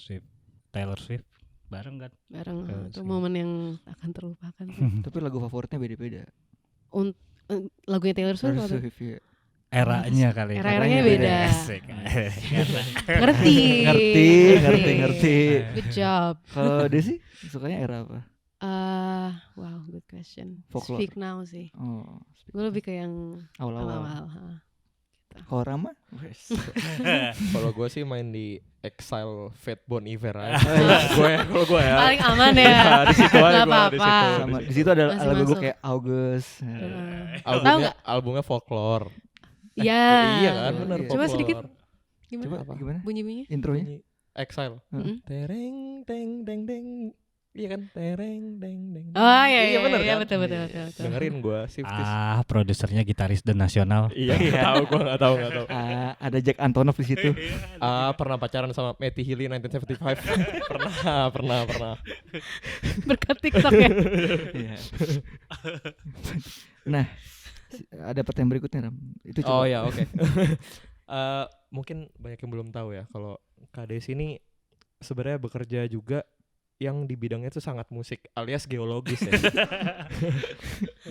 Taylor Swift bareng kan. bareng itu Swift. momen yang akan terlupakan tuh. Tapi lagu favoritnya beda-beda. Lagunya Taylor Swift Taylor atau? Swift ya. Eranya kali. Era-eranya Eranya beda. Asik. Ngerti. Ngerti. Good job. Kalau dia sih sukanya era apa? Wow, good question. Folklore. Speak Now sih. Oh, Gue lebih ke yang awal-awal. awal-awal. Kalau Rama? Kalau gue sih main di Exile Fate Bon Iver aja. Kalau gue ya. Paling aman ya. Nah, di situ aja Nggak gue di apa-apa. situ. Sama di situ ada Masih lagu masuk. kayak August. Tahu nggak? Albumnya folklore. Ya. Iya kan, benar. Iya. Coba folklore. sedikit gimana? Coba Apa? gimana? Bunyi-bunyinya. Intronya? Bunyi Exile. Heeh. Tereng teng deng deng. Iya kan? Tereng deng deng. Oh iya iya bener iya, kan? betul betul betul. betul. Dengerin gue Swifties. Produsernya gitaris The National. Iya, tahu gue nggak tahu. Ada Jack Antonoff di situ. Pernah pacaran sama Matty Healy 1975. pernah. Berkat TikTok ya. Iya. Nah, ada pertanyaan berikutnya Ram. Itu coba. Oh ya, oke. Mungkin banyak yang belum tahu ya kalau Kades ini sebenarnya bekerja juga yang di bidangnya itu sangat musik alias geologis ya.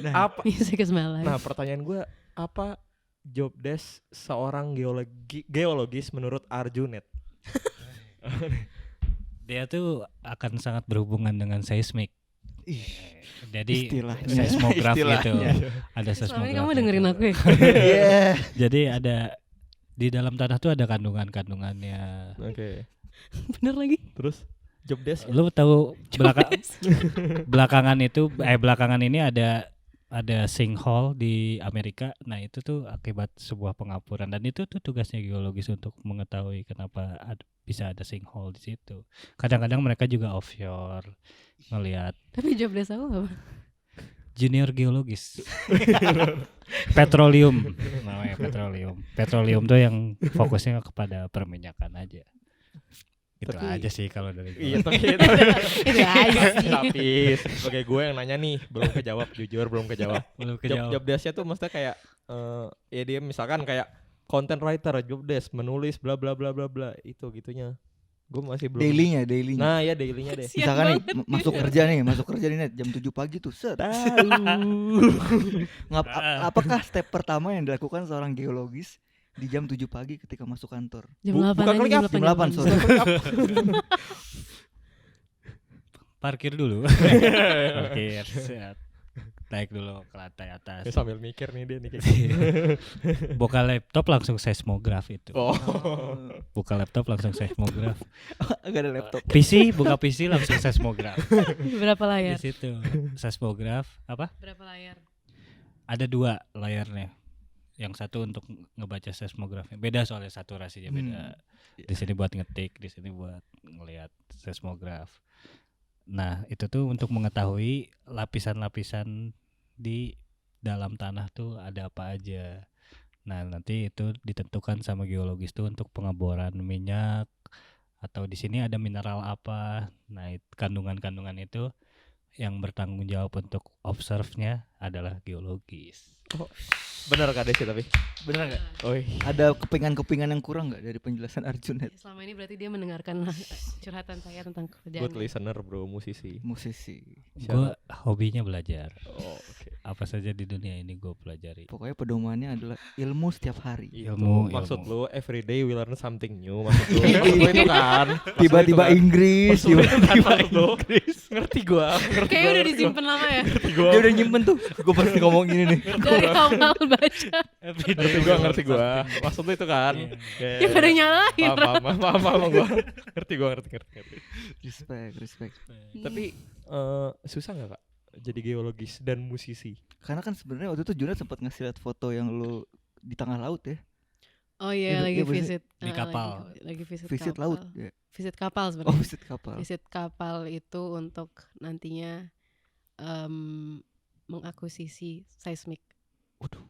Nah, Apa? Music is my life. Nah, pertanyaan gue apa job desk seorang geologis menurut Arjunet? Dia tuh akan sangat berhubungan dengan seismik. Jadi istilahnya. seismograf gitu. Istilahnya. Ada Selama seismograf. ini kamu dengerin aku ya. Iya. Jadi ada di dalam tanah tuh ada kandungan-kandungannya. Oke. Bener lagi. Terus job desk? Lu tahu belakangan ini ada sinkhole di Amerika. Nah, itu tuh akibat sebuah pengapuran dan itu tuh tugasnya geologis untuk mengetahui kenapa bisa ada sinkhole di situ. Kadang-kadang mereka juga offshore ngelihat Tapi job desk aku apa? junior geologis. Petroleum namanya petroleum. Petroleum tuh yang fokusnya kepada perminyakan aja. Itu Tapi- aja sih kalau dari gua. Iya, tapi Itu aja sih. tapi sebagai gue yang nanya nih belum kejawab, jujur belum kejawab. Belum Job, kejawab. job desknya tuh maksudnya kayak ya dia misalkan kayak content writer, job desk, menulis bla bla bla bla bla itu gitunya. Gue masih belum. Dailynya. Nah, ya dailynya deh. Sian Misalkan nih banget. masuk kerja nih Net, jam 7 pagi tuh set. Apakah step pertama yang dilakukan seorang geologis di jam 7 pagi ketika masuk kantor? Jam Bu- 8 bukan aja, klik jam up, Jam 8 sorry. Parkir dulu. Parkir. Set. Naik dulu ke lantai atas. Ya, sambil mikir nih dia nih kayak Buka laptop langsung seismograf itu. Oh. Buka laptop langsung seismograf. Agak ada laptop. Buka PC langsung seismograf. Berapa Di layar? situ seismograf apa? Berapa layar? Ada 2 layarnya. Yang satu untuk ngebaca seismografnya. Beda soalnya saturasinya beda. Di sini buat ngetik, di sini buat ngelihat seismograf. Nah, itu tuh untuk mengetahui lapisan-lapisan di dalam tanah tuh ada apa aja. Nah, nanti itu ditentukan sama geologis tuh untuk pengeboran minyak atau di sini ada mineral apa. Nah, kandungan-kandungan itu yang bertanggung jawab untuk observe-nya adalah geologis. Benar Kak Desi tapi. Bener nggak? Oi. Ada kepingan-kepingan yang kurang nggak dari penjelasan Arjun? Selama ini berarti dia mendengarkan curhatan saya tentang Good pekerjaan. listener bro, musisi. Musisi. Gue hobinya belajar. Oh, oke. Apa saja di dunia ini gue pelajari. Pokoknya pedomannya adalah ilmu setiap hari. Ilmu, Maksud ilmu. lu every day we learn something new. Maksud lu itu kan. Tiba-tiba Inggris, Maksud lu itu kan, tiba-tiba maksud lu. Ngerti gua. Kayaknya udah disimpan lama ya. dia udah nyimpen tuh. Gue pasti ngomong gini nih. Dari awal baca. Ngerti gua. Maksud lu itu kan. Ya pada nyalahin. Paham gua. Ngerti gua. Respect. Tapi susah enggak Kak jadi geologis dan musisi? Karena kan sebenarnya waktu itu Junat sempat ngasih lihat foto yang lu di tengah laut ya. Oh iya, lagi Iya, maksudnya visit di kapal. Lagi visit Visit kapal. laut ya. Visit kapal Oh, sebenarnya. visit kapal. Visit kapal itu untuk nantinya mengakuisisi seismik. Waduh.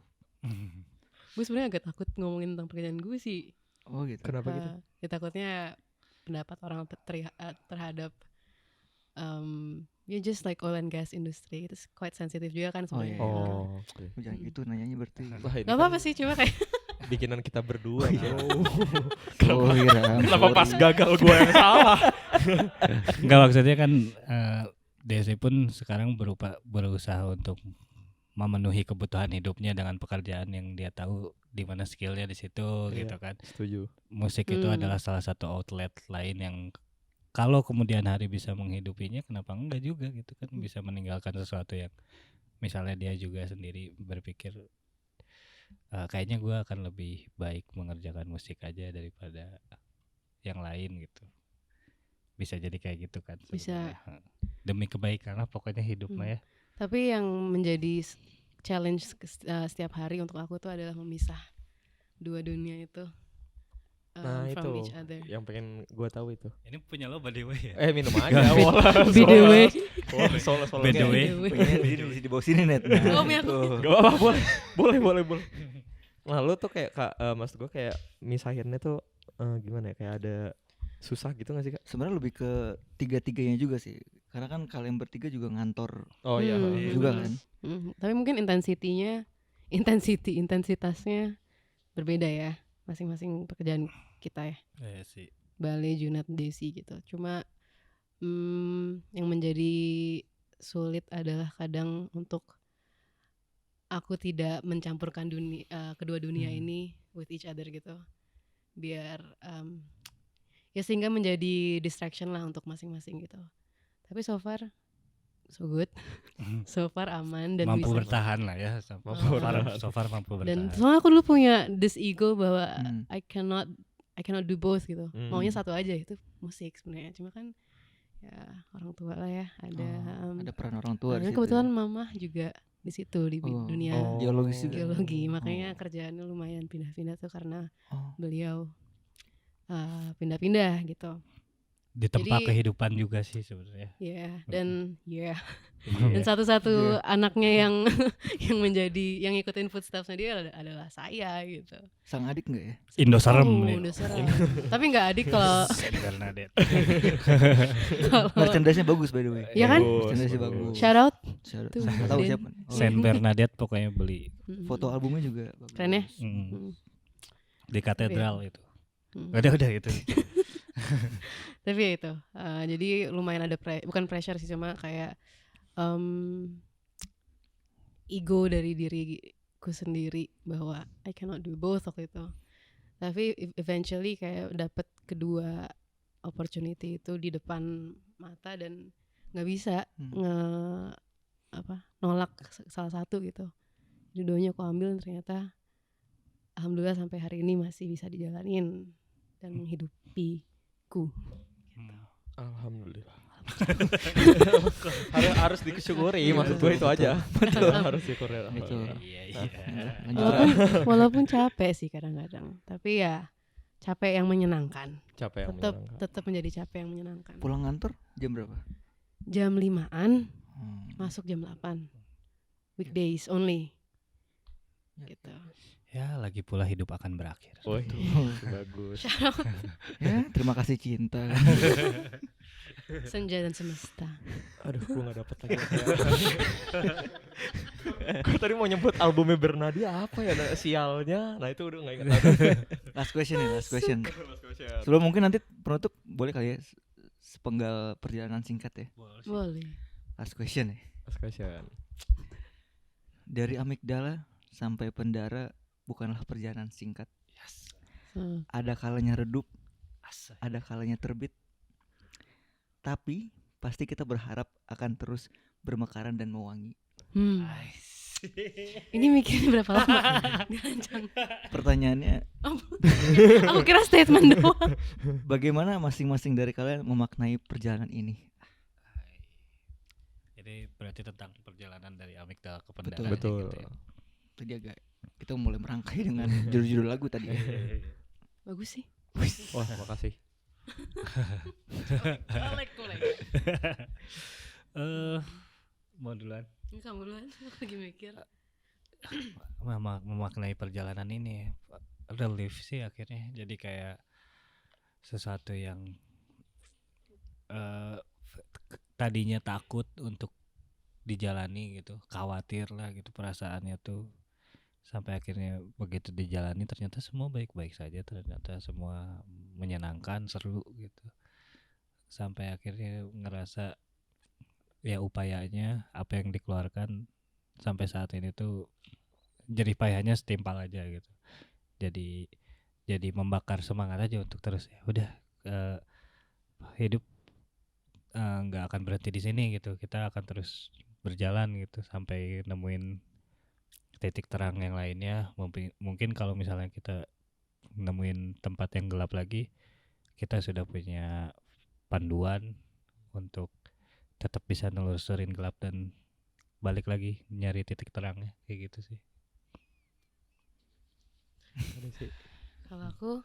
Gue sebenarnya agak takut ngomongin tentang pekerjaan gue sih. Oh gitu. Kenapa gitu? Ya takutnya pendapat orang terhadap ya just like oil and gas industry itu quite sensitive juga kan Oh, iya. sebenarnya. Oh, oke. Jangan gitu nanyanya berarti. Wah, ini Gak kan apa-apa sih, cuma kayak bikinan kita berdua. iya. Bro. Oh, iya. Kenapa pas gagal gua yang salah? Enggak, maksudnya kan Desi pun sekarang berusaha untuk memenuhi kebutuhan hidupnya dengan pekerjaan yang dia tahu di mana skillnya di situ Iya. gitu kan. Setuju. Musik itu adalah salah satu outlet lain yang kalau kemudian hari bisa menghidupinya, kenapa enggak juga gitu kan, bisa meninggalkan sesuatu yang misalnya dia juga sendiri berpikir kayaknya gue akan lebih baik mengerjakan musik aja daripada yang lain gitu. Bisa jadi kayak gitu kan Bisa. sebenarnya. Demi kebaikan lah pokoknya hidup mah ya. tapi yang menjadi challenge setiap hari untuk aku tuh adalah memisah dua dunia itu Nah, from itu each other. yang pengen gua tahu itu. Ini punya lo by the way ya. Minum aja. By the way. Soalnya By the way. Punya di bawah sini net. Oh, punya aku. tuh. Gak apa-apa, boleh. Nah lu tuh kayak maksud gue kayak misahinnya tuh gimana ya, kayak ada susah gitu gak sih Kak? Sebenarnya lebih ke tiga-tiganya juga sih. Karena kan kalian bertiga juga ngantor Oh iya. juga kan. Tapi mungkin intensitasnya berbeda ya, masing-masing pekerjaan kita ya. Iya sih. Bale, Junat, Desi gitu. Cuma yang menjadi sulit adalah kadang untuk aku tidak mencampurkan kedua dunia ini with each other gitu. Biar ya sehingga menjadi distraction lah untuk masing-masing gitu. Tapi so far so good. So far aman dan Mampu bisa bertahan lah ya. So far mampu dan bertahan. soalnya aku dulu punya this ego bahwa Hmm. I cannot do both gitu. Maunya Hmm. satu aja itu musik sebenarnya. Cuma kan ya orang tua lah ya ada Ada peran orang tua di dan situ. kebetulan mama juga di situ di dunia geologis juga. geologi. Makanya kerjaannya lumayan pindah-pindah tuh karena Oh. beliau pindah-pindah gitu. Ditempa Jadi- kehidupan juga sih sebenarnya. Ya dan Iya. dan satu-satu anaknya yang yang ngikutin footsteps-nya dia adalah saya gitu. Sang adik enggak ya? Indo serem Oh, nih. udah serem. Tapi nggak adik kalau Saint Bernadette. Merchandise-nya bagus by the way. Iya kan? Merchandise-nya bagus. shout out. Shout out. Tuh, Nggak tahu Den. siapa. Oh, Saint Bernadette pokoknya beli. foto albumnya juga bagus. Keren ya? Di katedral itu. Hmm. Udah gitu. Tapi ya itu jadi lumayan ada bukan pressure sih, cuma kayak ego dari diriku sendiri bahwa I cannot do both waktu itu. Tapi eventually kayak dapet kedua opportunity itu di depan mata dan nggak bisa nolak salah satu gitu. Jadi duanya aku ambil dan ternyata alhamdulillah sampai hari ini masih bisa dijalanin dan menghidupiku. Alhamdulillah. harus disyukuri, maksud gue itu aja. Harus syukuri. Itu. Iya. Walaupun capek sih kadang-kadang, tapi ya capek yang menyenangkan. Capek yang Tetap menjadi capek yang menyenangkan. Pulang kantor jam berapa? Jam 5-an, masuk jam 8. Weekdays only. Gitu. Ya, lagi pula hidup akan berakhir. Woi, bagus. Ya, terima kasih cinta. Senja dan semesta. Aduh, gue nggak dapet lagi. Gue tadi mau nyebut albumnya Bernadia apa ya? Nah, sialnya. Nah itu udah nggak ingat. Last question nih, last question. Sebelum mungkin nanti penutup boleh kali ya sepenggal perjalanan singkat ya. Boleh. Last question ya. Last question. Dari amigdala sampai pendara bukanlah perjalanan singkat. Ada kalanya redup, ada kalanya terbit. Tapi pasti kita berharap akan terus bermekaran dan mewangi. Ini mikirnya berapa lama? Dirancang. Pertanyaannya, Aku kira statement doang. bagaimana masing-masing dari kalian memaknai perjalanan ini? Jadi berarti tentang perjalanan dari amigdala ke pendara. Betul. Gitu ya. Tadi agak kita mulai merangkai dengan judul-judul lagu tadi. Bagus sih. Wah, makasih. Kolek. Mau duluan. Ini kamu duluan, aku lagi mikir. Memaknai perjalanan ini relief sih akhirnya. Jadi kayak sesuatu yang tadinya takut untuk dijalani gitu, khawatir lah gitu perasaannya tuh, sampai akhirnya begitu dijalani ternyata semua baik-baik saja, ternyata semua menyenangkan, seru gitu, sampai akhirnya ngerasa ya upayanya apa yang dikeluarkan sampai saat ini tuh jerih payahnya setimpal aja gitu. Jadi membakar semangat aja untuk terus ya udah, hidup nggak akan berhenti di sini gitu, kita akan terus berjalan gitu sampai nemuin titik terang yang lainnya. Mungkin kalau misalnya kita nemuin tempat yang gelap lagi, kita sudah punya panduan untuk tetap bisa nelusurin gelap dan balik lagi nyari titik terangnya, kayak gitu sih. Kalau aku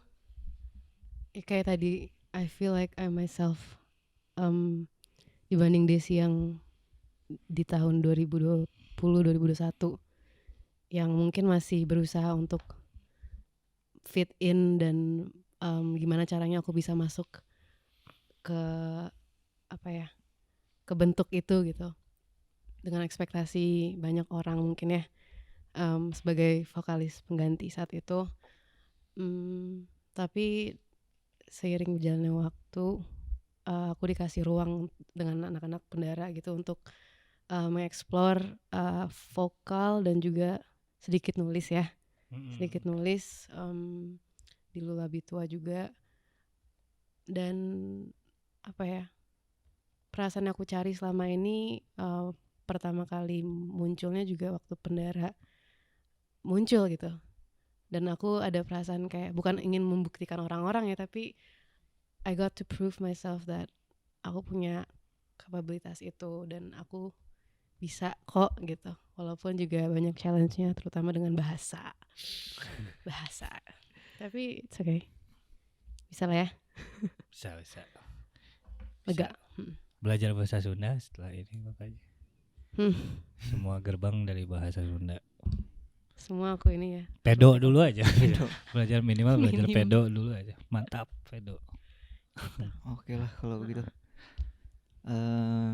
kayak tadi, I feel like I myself dibanding Desi yang di tahun 2020 2021 yang mungkin masih berusaha untuk fit in dan gimana caranya aku bisa masuk ke apa ya, ke bentuk itu gitu, dengan ekspektasi banyak orang mungkin ya, sebagai vokalis pengganti saat itu. Tapi seiring berjalannya waktu, aku dikasih ruang dengan anak-anak pendara gitu untuk mengeksplor vokal dan juga sedikit nulis ya, sedikit nulis di Lula Bitua juga. Dan apa ya, perasaan aku cari selama ini pertama kali munculnya juga waktu pendara muncul gitu. Dan aku ada perasaan kayak bukan ingin membuktikan orang-orang ya, tapi I got to prove myself that aku punya kapabilitas itu dan aku bisa kok gitu. Walaupun juga banyak challenge-nya, terutama dengan bahasa. Tapi it's okay. Bisa lah ya. Bisa. Lega. Belajar bahasa Sunda setelah ini makanya. Semua gerbang dari bahasa Sunda. Semua aku ini ya. Pedo dulu aja. Belajar minimal pedo dulu aja. Mantap, pedo. Oke lah kalau begitu.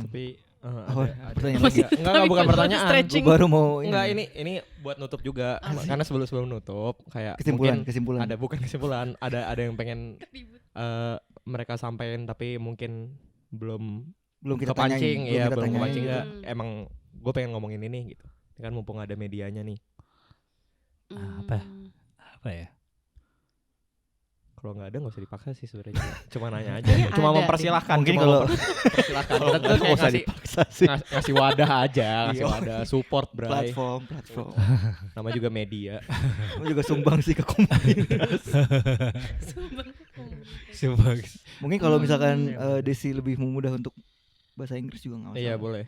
Tapi pertanyaan lagi. lagi. Enggak bukan Tapi pertanyaan. stretching. Gua baru mau Enggak, ini buat nutup juga. Karena sebelum nutup kayak kesimpulan. mungkin ada bukan kesimpulan, ada yang pengen mereka sampein tapi mungkin belum kita kepancing, tanyain, ya belum tanyain kepancing gitu. enggak. Emang gue pengen ngomongin ini gitu. Ini kan mumpung ada medianya nih. Apa ya? Kalau nggak ada nggak usah dipaksa sih sebenarnya. Cuma nanya aja. Cuma Ada. mempersilahkan. Mungkin Cuma kalau mempersilahkan. Kita tuh nggak kayak usah dipaksa sih. ngasih wadah aja, ngasih Iya. wadah support, Bray. Platform. Nama juga media. Lu juga sumbang sih ke komunitas. Mungkin kalau misalkan Desi lebih memudah untuk bahasa Inggris juga nggak masalah. Iya boleh.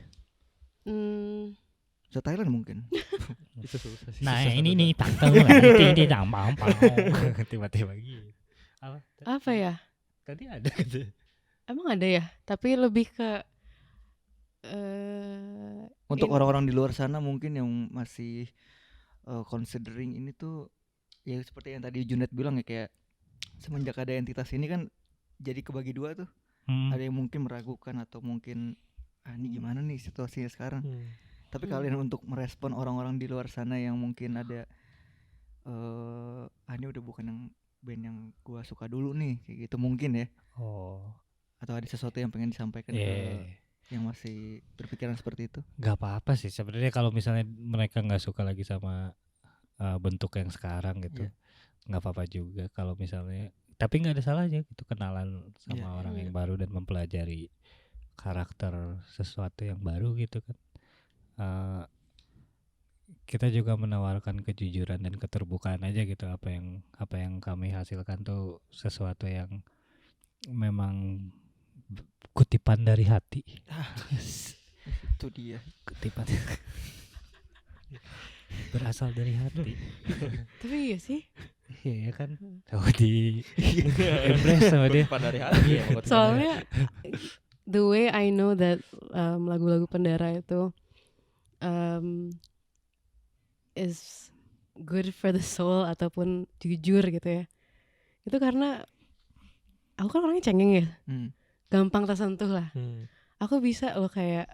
Bahasa Thailand mungkin. Itu susah sih. Nah, susah ini susah. nih tangkel lah, ini pam. Tiba-tiba gitu. Apa ya? Tadi ada gitu. Emang ada ya? Tapi lebih ke Untuk orang-orang di luar sana mungkin yang masih considering ini tuh ya seperti yang tadi Junet bilang ya, kayak semenjak ada entitas ini kan jadi kebagi dua tuh. ada yang mungkin meragukan atau mungkin ini gimana nih situasinya sekarang. Tapi kalian untuk merespon orang-orang di luar sana yang mungkin ada ini udah bukan yang band yang gua suka dulu nih, kayak gitu mungkin ya. Atau ada sesuatu yang pengen disampaikan ke yang masih berpikiran seperti itu. Gak apa-apa sih sebenarnya kalau misalnya mereka nggak suka lagi sama bentuk yang sekarang gitu, nggak apa-apa juga kalau misalnya. Tapi nggak ada salahnya gitu kenalan sama orang yang baru dan mempelajari karakter sesuatu yang baru gitu kan. Kita juga menawarkan kejujuran dan keterbukaan aja gitu. Apa yang kami hasilkan tuh sesuatu yang memang kutipan dari hati. Itu dia Kutipan berasal dari hati. Tapi iya sih. Iya kan. Di embrace sama dia. Kutipan dari hati ya. Soalnya the way I know that lagu-lagu Pendera itu is good for the soul ataupun jujur gitu ya. Itu karena aku kan orangnya cengeng ya. Gampang tersentuh lah. Aku bisa loh kayak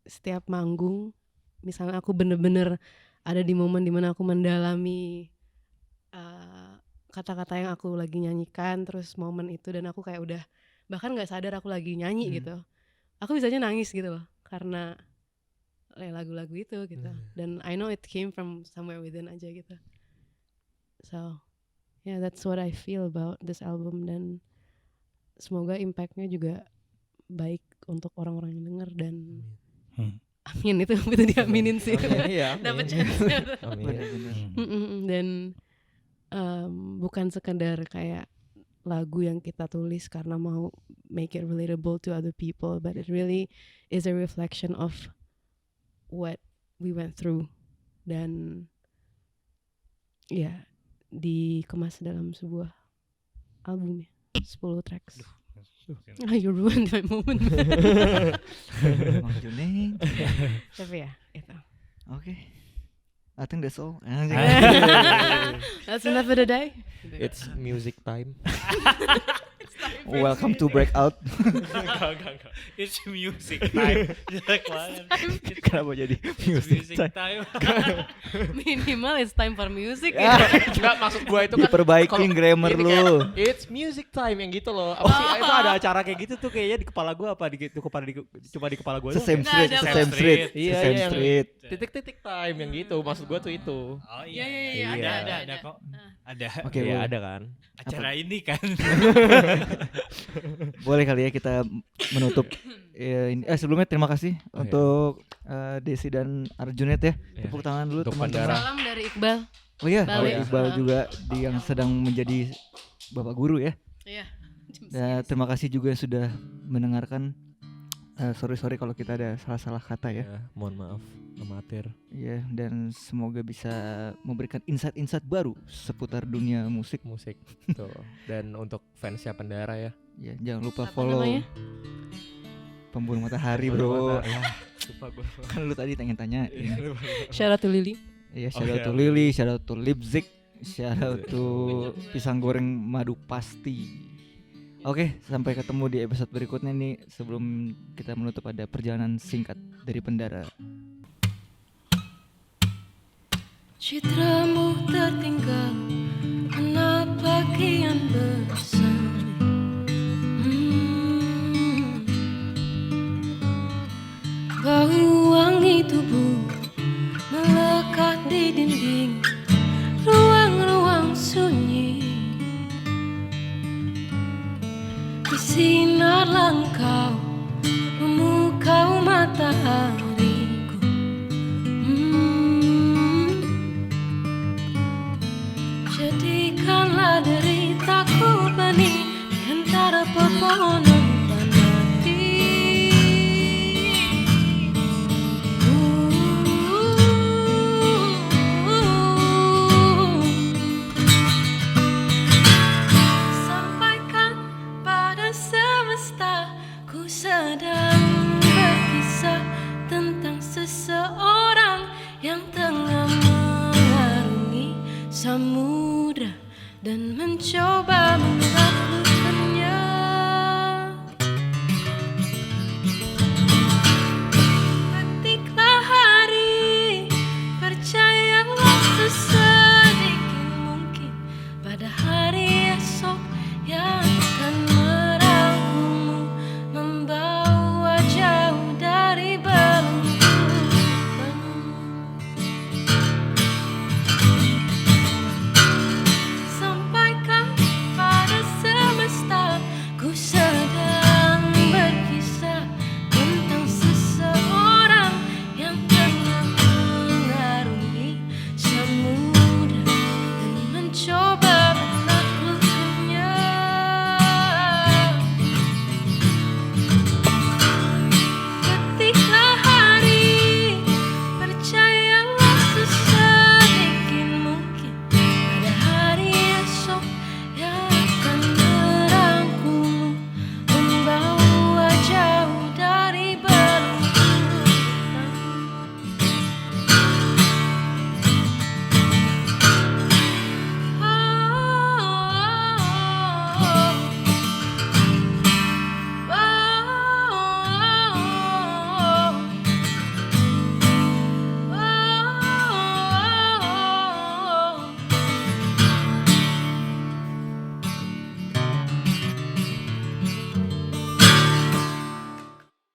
setiap manggung, misalnya aku bener-bener ada di momen dimana aku mendalami kata-kata yang aku lagi nyanyikan, terus momen itu, dan aku kayak udah bahkan nggak sadar aku lagi nyanyi gitu, aku bisanya nangis gitu loh karena lagu-lagu itu gitu. Dan I know it came from somewhere within aja gitu. So yeah, that's what I feel about this album, dan semoga impactnya juga baik untuk orang-orang yang denger, dan amin itu diaminin sih. Dapat chance-nya. Dan bukan sekedar kayak lagu yang kita tulis karena mau make it relatable to other people, but it really is a reflection of what we went through, dan ya dikemas dalam sebuah album ya, 10 tracks. You ruined my moment. Tapi ya itu. Oke. I think that's all. That's enough for the day. It's music time. Welcome to Breakout. Enggak. It's music time. Jelek banget. Kenapa jadi music time? time. Minimal it's time for music. Enggak, maksud gua itu kan Diperbaikin grammar ini lu. kayak, it's music time yang gitu loh. Apa sih itu ada acara kayak gitu tuh kayaknya di kepala gua apa cuma di kepala gua doang. Same Nggak street, ada same street, Iya, same yang street. titik-titik time yang gitu. Maksud gua tuh itu. Oh Iya, ada kok. Ada. Oke, Iya, boleh. ada kan. Acara ini kan. Boleh kali ya kita menutup ini. Sebelumnya terima kasih untuk Desi dan Arjunet ya. Tepuk tangan dulu Untuk teman-teman. Pandara. Salam dari Iqbal. Oh iya, Balik. oleh Iqbal juga yang sedang menjadi bapak guru ya. Iya. Dan terima kasih juga yang sudah mendengarkan. Sorry kalau kita ada salah-salah kata ya. Ya, mohon maaf amatir. Iya, dan semoga bisa memberikan insight-insight baru seputar dunia musik. Tuh. Dan untuk fansnya Pendara ya. Ya, jangan lupa Apa follow namanya? Pemburu Matahari, bro. Lupa gua. Kan lu tadi tanya-tanya. Shout out to Lily. Iya, shout out to Lily, shout out to Lipzik, shout out to Pisang Goreng Madu Pasti. Oke, sampai ketemu di episode berikutnya nih. Sebelum kita menutup ada perjalanan singkat dari Pendara. Citramu tertinggal kenapa kian berseri. Bau wangi tubuh melekat di dinding ruang-ruang sunyi. Bersinar langkau memukau matahari.